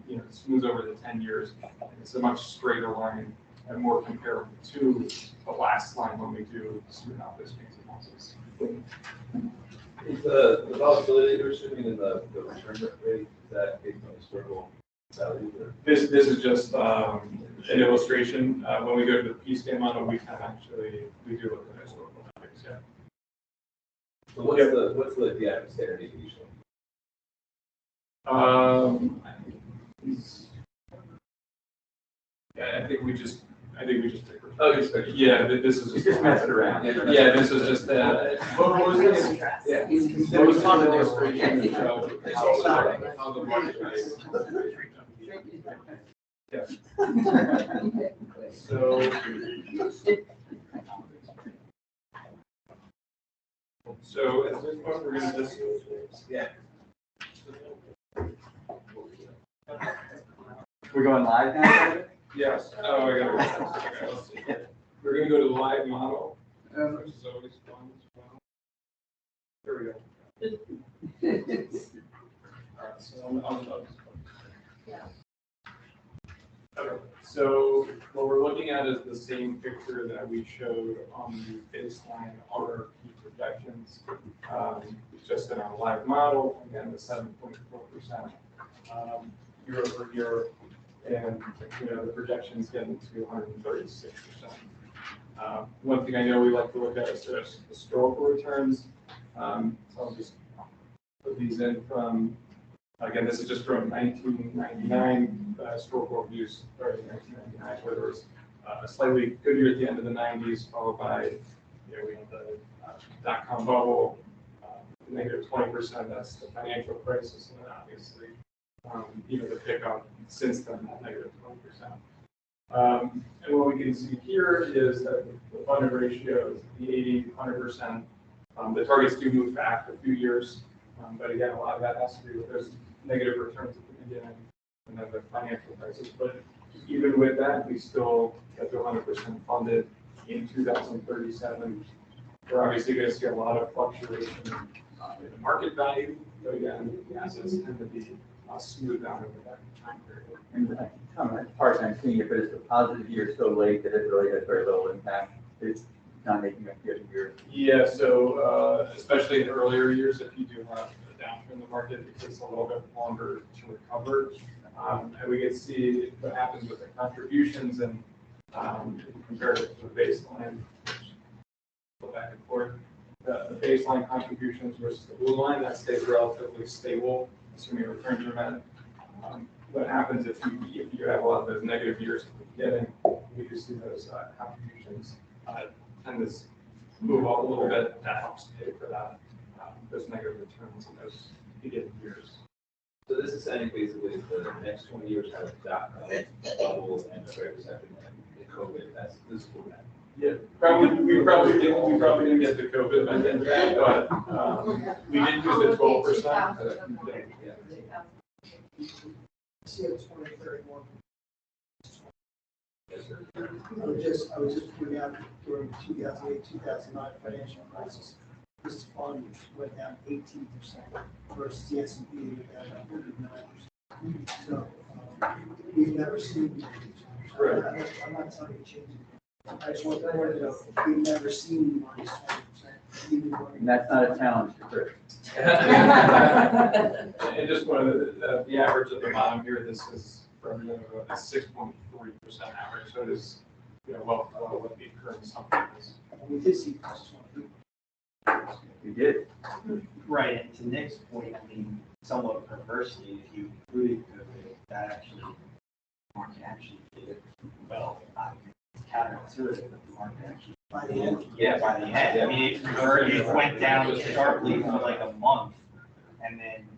you know, smooth over the 10 years. It's a much straighter line and more comparable to the last line when we do smooth out this case analysis.
Is the volatility they're assuming in the return rate, is that based on historical values?
This is just an illustration. When we go to the P-scan model, we can actually, we do look at historical values, yeah.
So what's the standard deviation?
Yeah, I think we just pick.
Oh, you just pick.
Yeah, this is
You just messed around.
Yeah, this is just what was this?
Yeah.
It was on the illustration to show how the market value. Yeah. So at this point, we're going to just,
Yeah.
We're going live now?
yes. Oh, I got it. We're going to go to the live model. Which is always fun as well. There we go. All right, so on those. Okay, so what we're looking at is the same picture that we showed on the baseline RRP projections, just in our live model, again, the 7.4% year over year, and the projections getting to 136%. One thing I know we like to look at is just historical returns. So I'll just put these in from, again, this is just from 1999, historical reviews started in 1999, where there was a slightly good year at the end of the 90s, followed by, we had the dot-com bubble, negative 20%, that's the financial crisis, and then obviously, the pickup since then, that negative 20%. And what we can see here is that the funded ratio is the 80-100%. The targets do move back a few years, but again, a lot of that has to do with those negative returns at the beginning and then the financial crisis. But even with that, we still get to 100% funded in 2037. We're obviously going to see a lot of fluctuation in the market value, but again, the assets tend to be smoothed out over that time period.
And it's hard time seeing it, but it's a positive year so late that it really has very little impact. It's not making a good year.
Yeah, so especially in the earlier years, if you do have a downturn in the market, it takes a little bit longer to recover. And we can see what happens with the contributions and compared to the baseline, go back and forth. The baseline contributions versus the blue line, that stays relatively stable, assuming returns are met. What happens if you have a lot of those negative years at the beginning, we do see those contributions tend to move up a little bit. That helps pay for that, those negative returns in those beginning years.
So this is saying basically the next 20 years have a dot-com bubble and a great recession and COVID, this is cool.
Yeah, we probably didn't get the COVID pandemic, but we did use the 12%.
See, it's 2031. I was just pointing out during the 2008, 2009 financial crisis, this fund went down 18% versus the S&P went down 109%. So we've never seen.
Right.
I'm not telling you changing. I just want to point it out. We've never seen minus 20%.
And that's not a challenge for Chris.
And just one of the average at the bottom here, this is from a 6.3% average, so it is, well below what the current assumption is.
We did see plus 20.
We did.
Right, and to Nick's point, I mean, somewhat perversely, if you included COVID, that actually, the market actually did well. It's counterintuitive, but the market actually.
By the end.
Yeah, by the end. I mean, it went down sharply for like a month, and then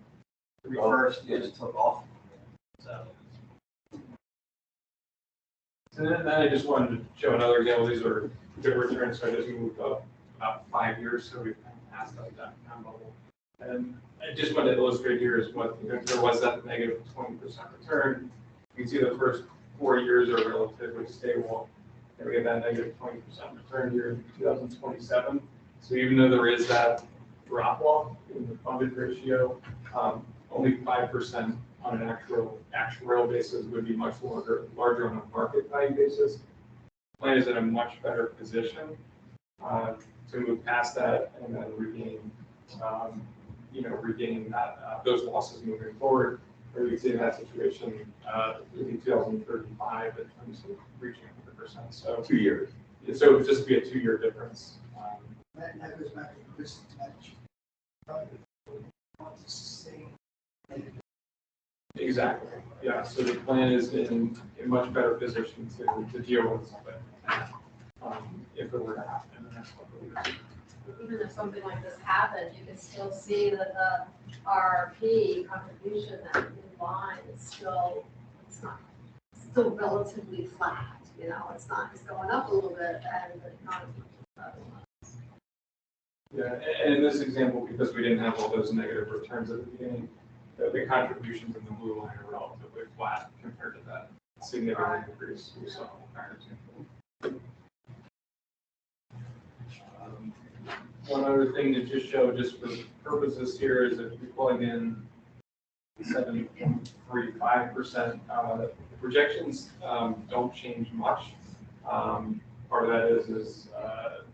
reversed, just took off. So.
And then I just wanted to show another example. These are good returns, so I just moved up about 5 years, so we've kind of passed up that down bubble. And I just wanted to illustrate here is what, if there was that negative 20% return, you can see the first 4 years are relatively stable. And we get that negative 20% return here in 2027. So even though there is that drop off in the funded ratio, only 5% on an actuarial basis would be much larger on a market value basis. The plan is in a much better position to move past that and then regain that those losses moving forward. Or we can see in that situation in 2035 in terms of reaching 100%. So
2 years.
So it would just be a 2-year difference.
That goes back to the risk match.
Exactly. Yeah. So the plan is in a much better position to deal with something if it were to happen in the next couple of years.
Even if something like this happened, you can still see that the RRP contribution, that new line is still relatively flat. It's going up a little bit, and the economy is otherwise.
Yeah, and in this example, because we didn't have all those negative returns at the beginning, the contributions in the blue line are relatively flat compared to that significant increase we saw prior to. one other thing to just show, just for purposes here, is if we plug in 7.35%, the projections don't change much. Part of that is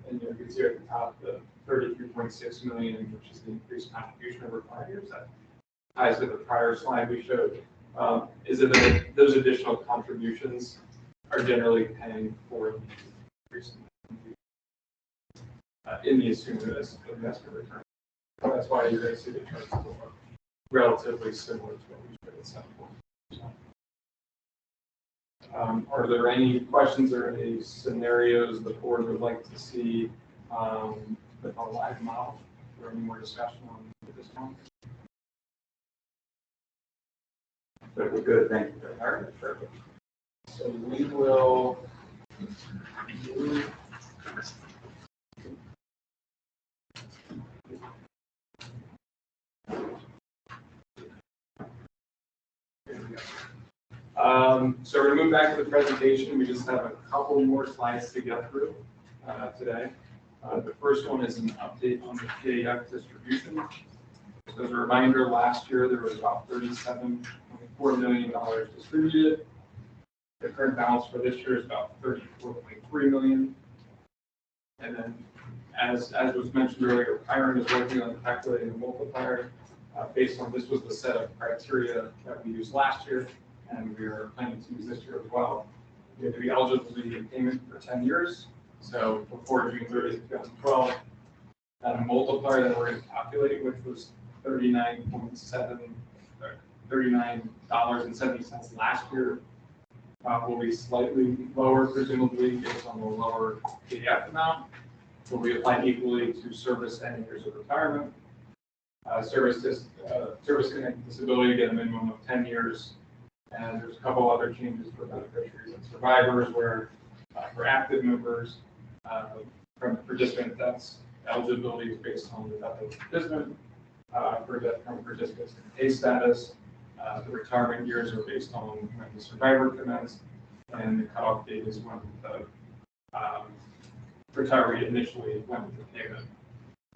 and you can see at the top, the 33.6 million, which is the increased contribution over 5 years. That ties to the prior slide we showed. Is that those additional contributions are generally paying for the increase in the assumed investment return. That's why you're going to see the charts look relatively similar to what we showed at 7.2%. Are there any questions or any scenarios the board would like to see with our live model or any more discussion on this one?
But we're good, thank you.
All right, perfect. So we will move. So we're gonna move back to the presentation. We just have a couple more slides to get through today. The first one is an update on the PAF distribution. So as a reminder, last year there was about $37.4 million distributed. The current balance for this year is about $34.3 million. And then, as was mentioned earlier, Byron is working on calculating the multiplier based on this was the set of criteria that we used last year, and we are planning to use this year as well. We have to be eligible to be in payment for 10 years. So before June 30th, 2012, that multiplier that we're going to calculate, which was $39.70 last year, will be slightly lower, presumably based on the lower PDF amount. Will be applied equally to service and years of retirement. Service connected disability get a minimum of 10 years. And there's a couple other changes for beneficiaries and survivors, where for active members, from the participant, that's eligibility is based on the death of the participant. For death from participants in pay status, the retirement years are based on when the survivor commenced, and the cutoff date is when the retiree initially went into payment.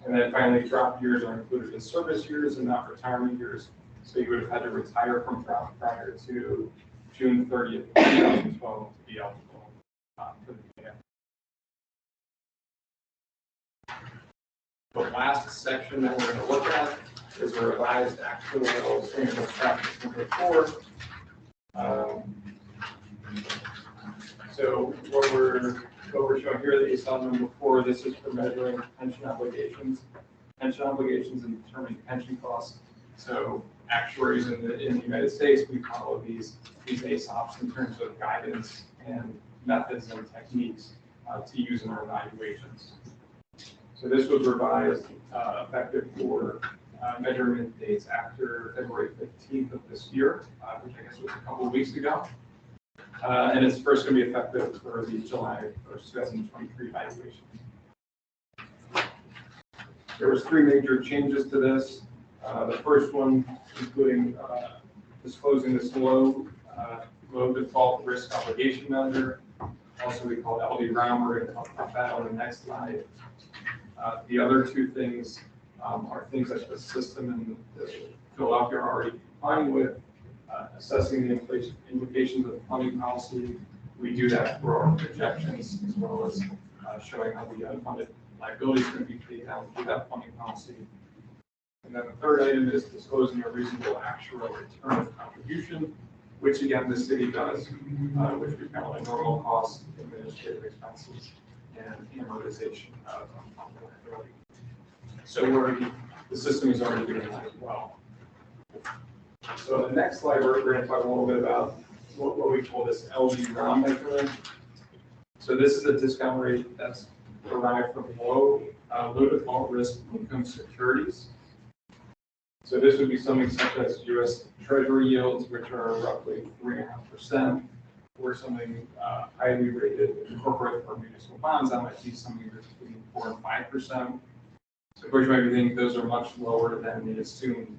And then finally, drop years are included in service years and not retirement years. So you would have had to retire from drop prior to June 30th, 2012 to be eligible for the PAF. The last section that we're going to look at is a revised actuarial standard of practice number 4. So what we're showing here that you saw number 4, this is for measuring pension obligations and determining pension costs. So actuaries in the United States, we follow these ASOPs in terms of guidance and methods and techniques to use in our evaluations. So this was revised effective for measurement dates after February 15th of this year, which I guess was a couple of weeks ago. And it's first going to be effective for the July 1st, 2023 evaluation. There was 3 major changes to this. The first one, including disclosing this low default risk obligation measure. Also, we call it LD-ROM. We're going to talk about that on the next slide. The other 2 things are things that the system and the Philadelphia are already complying with. Assessing the implications of the funding policy. We do that for our projections, as well as showing how the unfunded liability is going to be paid down through that funding policy. And then the third item is disclosing a reasonable actual return of contribution, which again the city does, which we count on normal costs, administrative expenses, and amortization of unfunded liability. So the system is already doing that as well. So the next slide, we're going to talk a little bit about what we call this LD-ROM measurement. So this is a discount rate that's derived from low default risk income securities. So this would be something such as U.S. Treasury yields, which are roughly 3.5%, or something highly rated corporate or municipal bonds that might be something between 4 and 5%. So of course, you might be thinking those are much lower than the assumed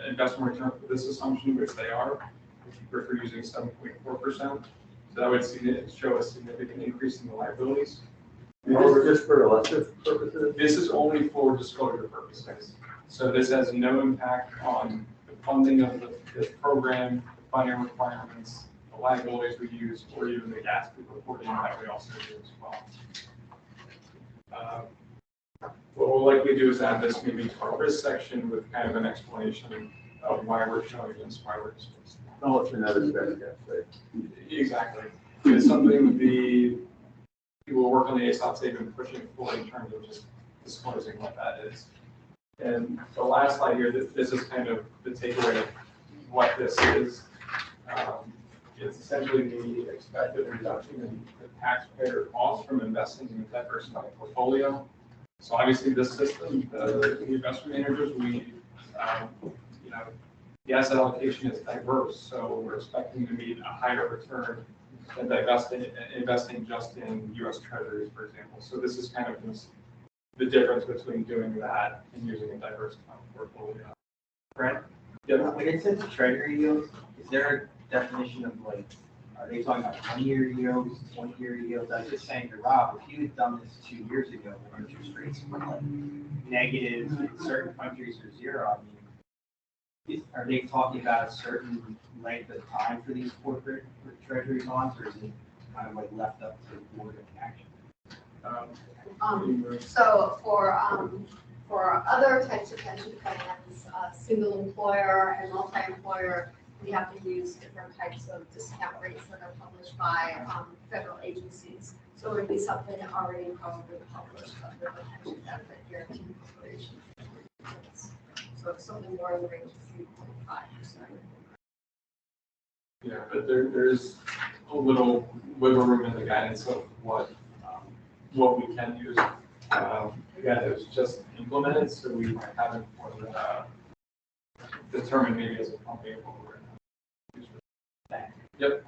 investment return for this assumption, which they are, if you prefer using 7.4%. So that would show a significant increase in the liabilities.
Or just for elective purposes?
This is only for disclosure purposes. So this has no impact on the funding of the program, the funding requirements, the liabilities we use, or even the gas reporting that we also do as well. What we'll likely do is add this maybe to our risk section with kind of an explanation of why we're showing this, why we're disclosing.
Oh, it's another step, yes, right.
Exactly. It's something the people who work on the ASOPs, they've been pushing for in terms of just disclosing what that is. And the last slide here, this is kind of the takeaway of what this is. It's essentially the expected reduction in the taxpayer costs from investing in a diversified portfolio. So obviously this system, the investment managers, the asset allocation is diverse. So we're expecting to meet a higher return than investing just in U.S. Treasuries, for example. So this is kind of the difference between doing that and using a diversified portfolio.
Brent?
Yeah.
When it says treasury yields, is there a definition of like, are they talking about 1-year yields, 20-year yields? I was just saying to Rob, if you had done this 2 years ago, when interest rates were like negative, in certain countries or zero, I mean, are they talking about a certain length of time for these corporate treasury bonds, or is it kind of like left up to the board of action?
So for other types of pension plans, single employer and multi-employer, we have to use different types of discount rates that are published by federal agencies. So it would be something already probably published under the Pension Benefit Guaranty Corporation. So it's something more in the range of 3.5%.
Yeah, but there's a little wiggle room in the guidance of what we can use. Again, it was just implemented, so we haven't determined maybe as a company what we're going to use. Yep.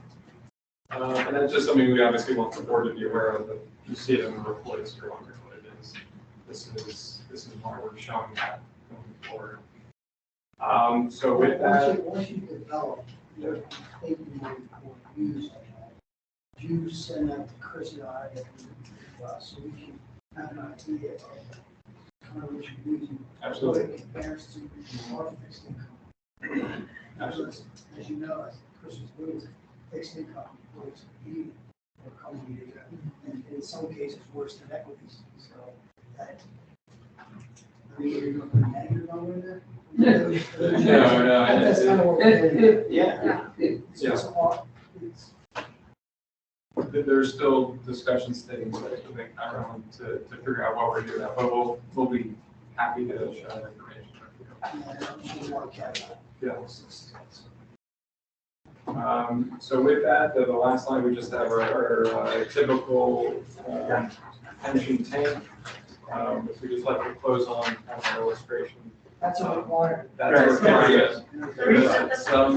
And that's just something we obviously want the board to be aware of, that you see it in the report, it's no longer what it is. This is why we're showing that going forward. So with that.
Once you develop your statement report, use you send that to Chris and I, so we can have an idea of kind of what you're using.
Absolutely.
What it compares to our fixed income.
Absolutely.
As you know, as Chris was doing, fixed income was eating or coming together, and in some cases worse than equities. So that, I mean, you're going to put a negative number in there?
No.
That's kind of what we're doing.
Yeah.
It's hard.
There's still discussions taking place with Chiron to figure out what we're doing, but we'll be happy to share that information. Yeah. So with that, the last line, we just have our typical pension tank, which we just like to close on kind of an illustration.
That's a requirement.
That's a requirement. There's some.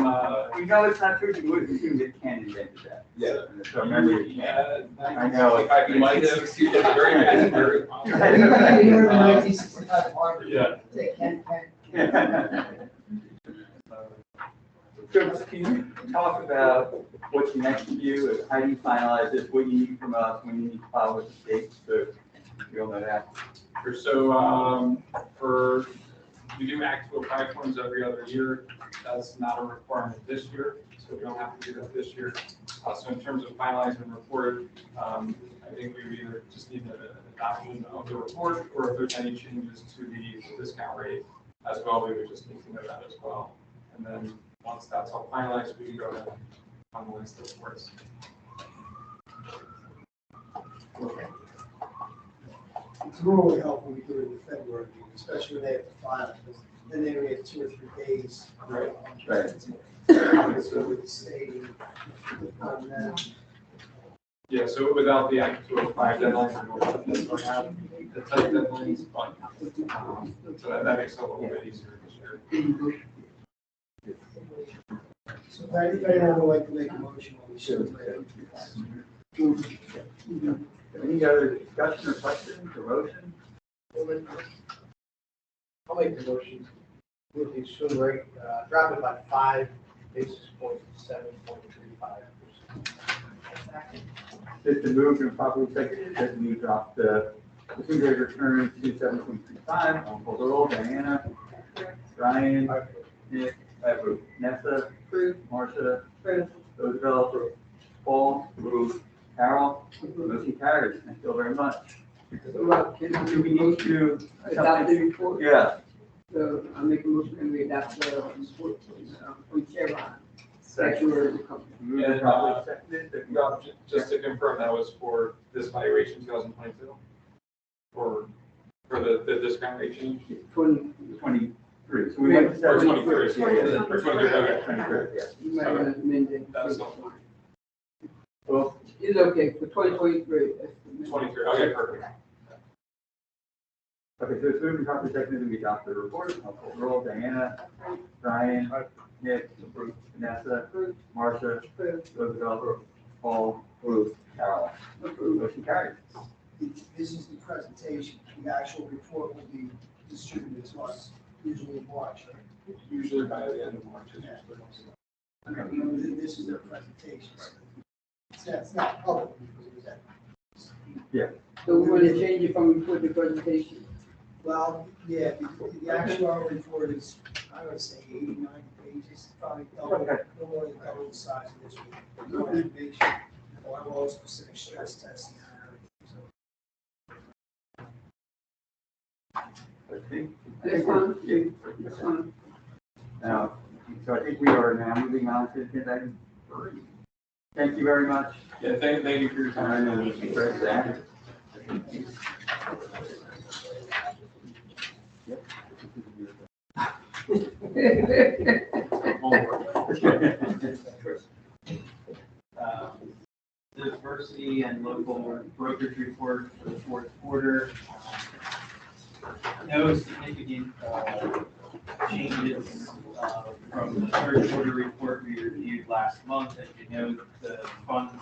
We know it's not true, you would assume that Ken invented that.
Yeah.
So remember,
Yeah,
I know.
You might have seen it very Yeah.
So can you talk about what's next for you, how do you finalize this, what you need from us, when you need to file with the state, so we all know that?
Sure. So we do Act 205 forms every other year. That's not a requirement this year, so we don't have to do that this year. So in terms of finalizing the report, I think we either just need an adoption of the report, or if there's any changes to the discount rate as well, we would just need to know that as well. And then once that's all finalized, we can go ahead on the list of reports.
Okay. It's really helpful when we do it in February, especially when they have to file it, because then they only have 2 or 3 days.
Right.
So with the state,
Yeah, so without the Act 205 deadlines, we don't have the tight deadlines, but so that makes it a little bit easier this year.
So if anyone would like to make a motion, we should.
Any other discussion or questions or motion?
I'll make the motion with the assumed rate, drop it by 5 basis points to 7.35%.
It's been moved and properly seconded that we drop the single grade return to 7.35 on full roll. Diana, Brian, Nick, Nessa, Marcia, Roosevelt, Paul, Carol, motion carries. Thank you very much.
So, Rob,
Do we need to?
adopt the report?
Yeah.
So I make a motion and we adopt the report from Chevron. Actuary company.
Moved and properly seconded that we
Rob, just to confirm, that was for this valuation 2022? Or for the discount rate change?
23. So we went to
Or
7.23.
23,
Yeah.
or 23, okay.
23, yeah.
You might want to amend it.
That's not
Well,
It's okay, for 2023.
23, okay, perfect.
okay, so it's moved and properly seconded that we adopt the report. I'll call roll. Diana, Brian, Nick, Vanessa, Marcia, Roosevelt, Paul, Carol. Motion carries.
This is the presentation. The actual report will be distributed to us usually in March.
Usually by the end of March.
This is their presentation. It's not public.
So we want to change it from report to presentation.
Well, yeah, the actual report is, I would say 80, 90 pages, probably double, no more than double the size of this one. No information, or all specific stress testing.
Okay.
That's fine. That's fine.
Now, so I think we are now moving on to agenda item 3. Thank you very much.
Yeah, thank you for your time.
And Mr. President.
Diversity and local brokerage report for the fourth quarter. No significant changes from the third quarter report we reviewed last month. As you know, the funds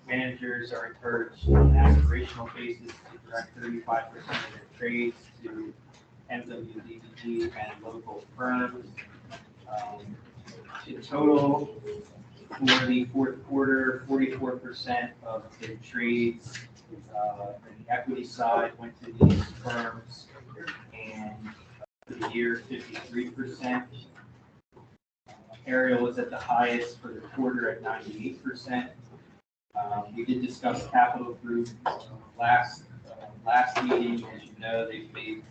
managers are encouraged on an aspirational basis to direct 35% of their trades to MWDBG and local firms. In total, for the fourth quarter, 44% of the trades on the equity side went to these firms, and for the year, 53%. Ariel was at the highest for the quarter at 98%. We did discuss Capital Group last meeting. As you know, they've made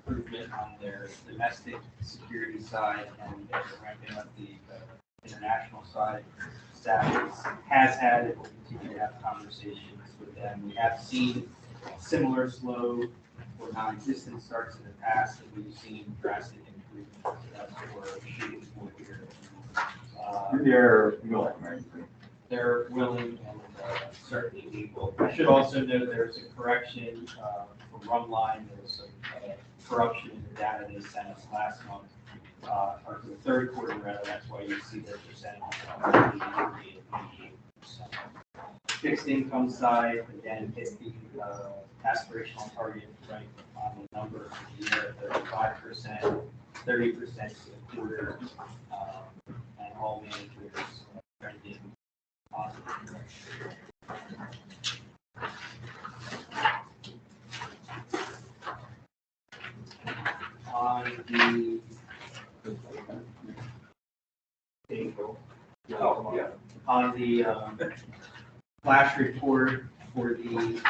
improvement on their domestic security side, and they're ramping up the international side. Staff has had and will continue to have conversations with them. We have seen similar slow or non-existent starts in the past, and we've seen drastic improvement. So that's what we're shooting for here.
They're willing, right?
They're willing and certainly able. I should also note there's a correction for Rumline. There was some corruption in the data they sent us last month, or for the third quarter rather. That's why you see their percentage of 88%. Fixed income side, again, hit the aspirational target right on the number for the year, 35%, 30% for the quarter, and all managers trending positive. On the on the flash report for the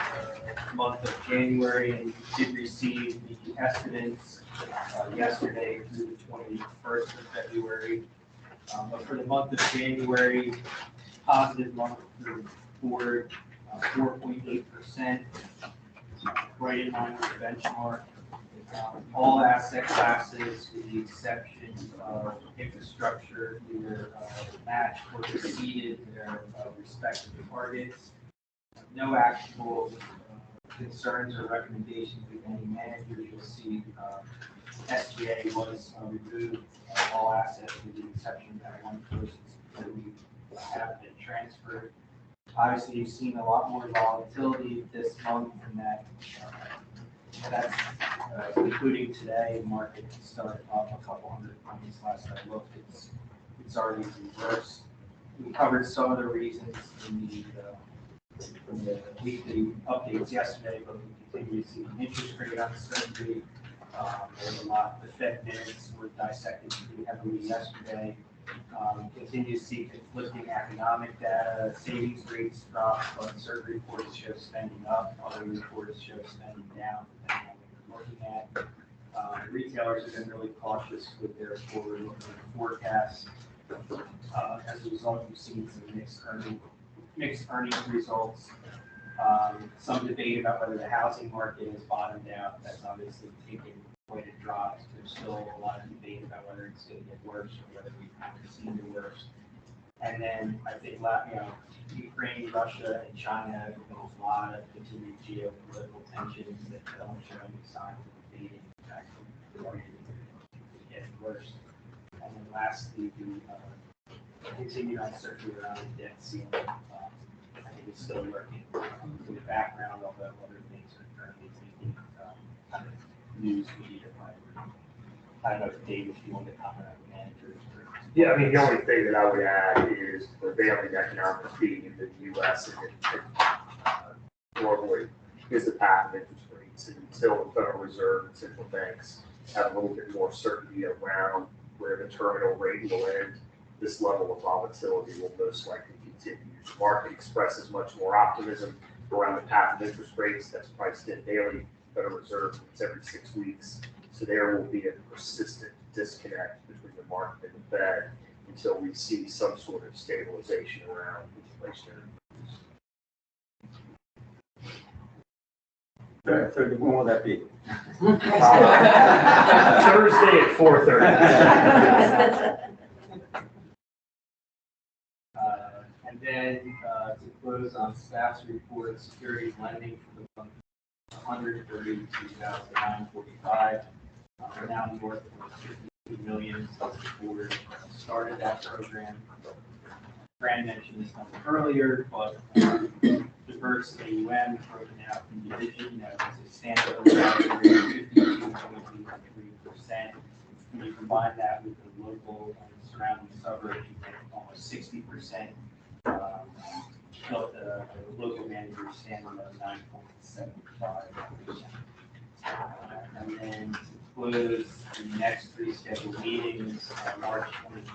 month of January, and we did receive the estimates yesterday through the 21st of February. But for the month of January, positive month for the board, 4.8%, right in line with the benchmark. All asset classes, with the exception of infrastructure, either matched or exceeded their respective targets. No actual concerns or recommendations with any manager. You'll see SGA was removed, all assets with the exception of that one person that we have been transferred. Obviously, you've seen a lot more volatility this month, and that's including today. Market started off a couple hundred points last I looked. It's already reversed. We covered some of the reasons in the
from the weekly updates yesterday, but we continue to see interest rate uncertainty. There's a lot, the Fed minutes were dissected pretty heavily yesterday. Continue to see conflicting economic data, savings rates drop, but certain reports show spending up, other reports show spending down, depending on what you're looking at. Retailers have been really cautious with their forward forecasts. As a result, we've seen some mixed earnings results. Some debate about whether the housing market has bottomed out. That's obviously taken quite a drop. There's still a lot of debate about whether it's going to get worse or whether we've seen the worst. And then I think, Ukraine, Russia, and China, there's a lot of continued geopolitical tensions that don't show any signs of abating. In fact, they're getting worse. And then lastly, the continued uncertainty around the debt ceiling. I think it's still working in the background, although other things are currently taking kind of news media. I don't know if Dave, if you want to comment on managers.
Yeah, I mean, the only thing that I would add is the prevailing economic theme in the U.S. and globally is the path of interest rates. And until the Federal Reserve and central banks have a little bit more certainty around where the terminal rate will end, this level of volatility will most likely continue. The market expresses much more optimism around the path of interest rates. That's priced in daily. Federal Reserve meets every 6 weeks. So there will be a persistent disconnect between the market and the Fed until we see some sort of stabilization around inflationary.
So when will that be?
Thursday at 4:30.
And then to close on staff's report, securities lending for the month 132,945. We're now north of 52 million since the board started that program. Fran mentioned this number earlier, but diverse AUM broken out in division, it's a standalone value of 52.83%. When you combine that with the local and surrounding suburbs, you get almost 60%. The local managers standing at 9.75%. And then to close the next three scheduled meetings, March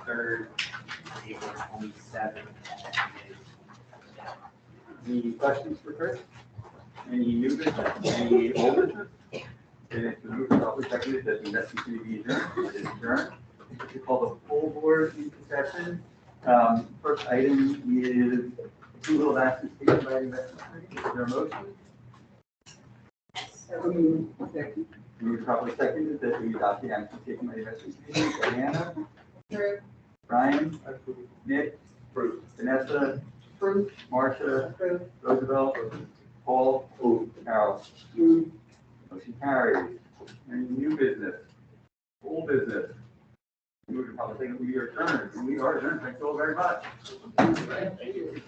23rd, April 27th, and May 27th.
Any questions for Chris? Any new business? Any old business? And it's been moved properly seconded that the investment committee be adjourned. It is adjourned. We call the full board into session. First item is approval of actions taken by the investment committee. Is there a motion? Moved properly seconded that we adopt the actions taken by the investment committee. Diana?
Approved.
Brian? Nick? Vanessa? Marcia?
Approved.
Roosevelt? Paul? Carol? Motion carries. Any new business? Old business? Move to public thing, we are adjourned. We are adjourned. Thank you all very much.
Thank you.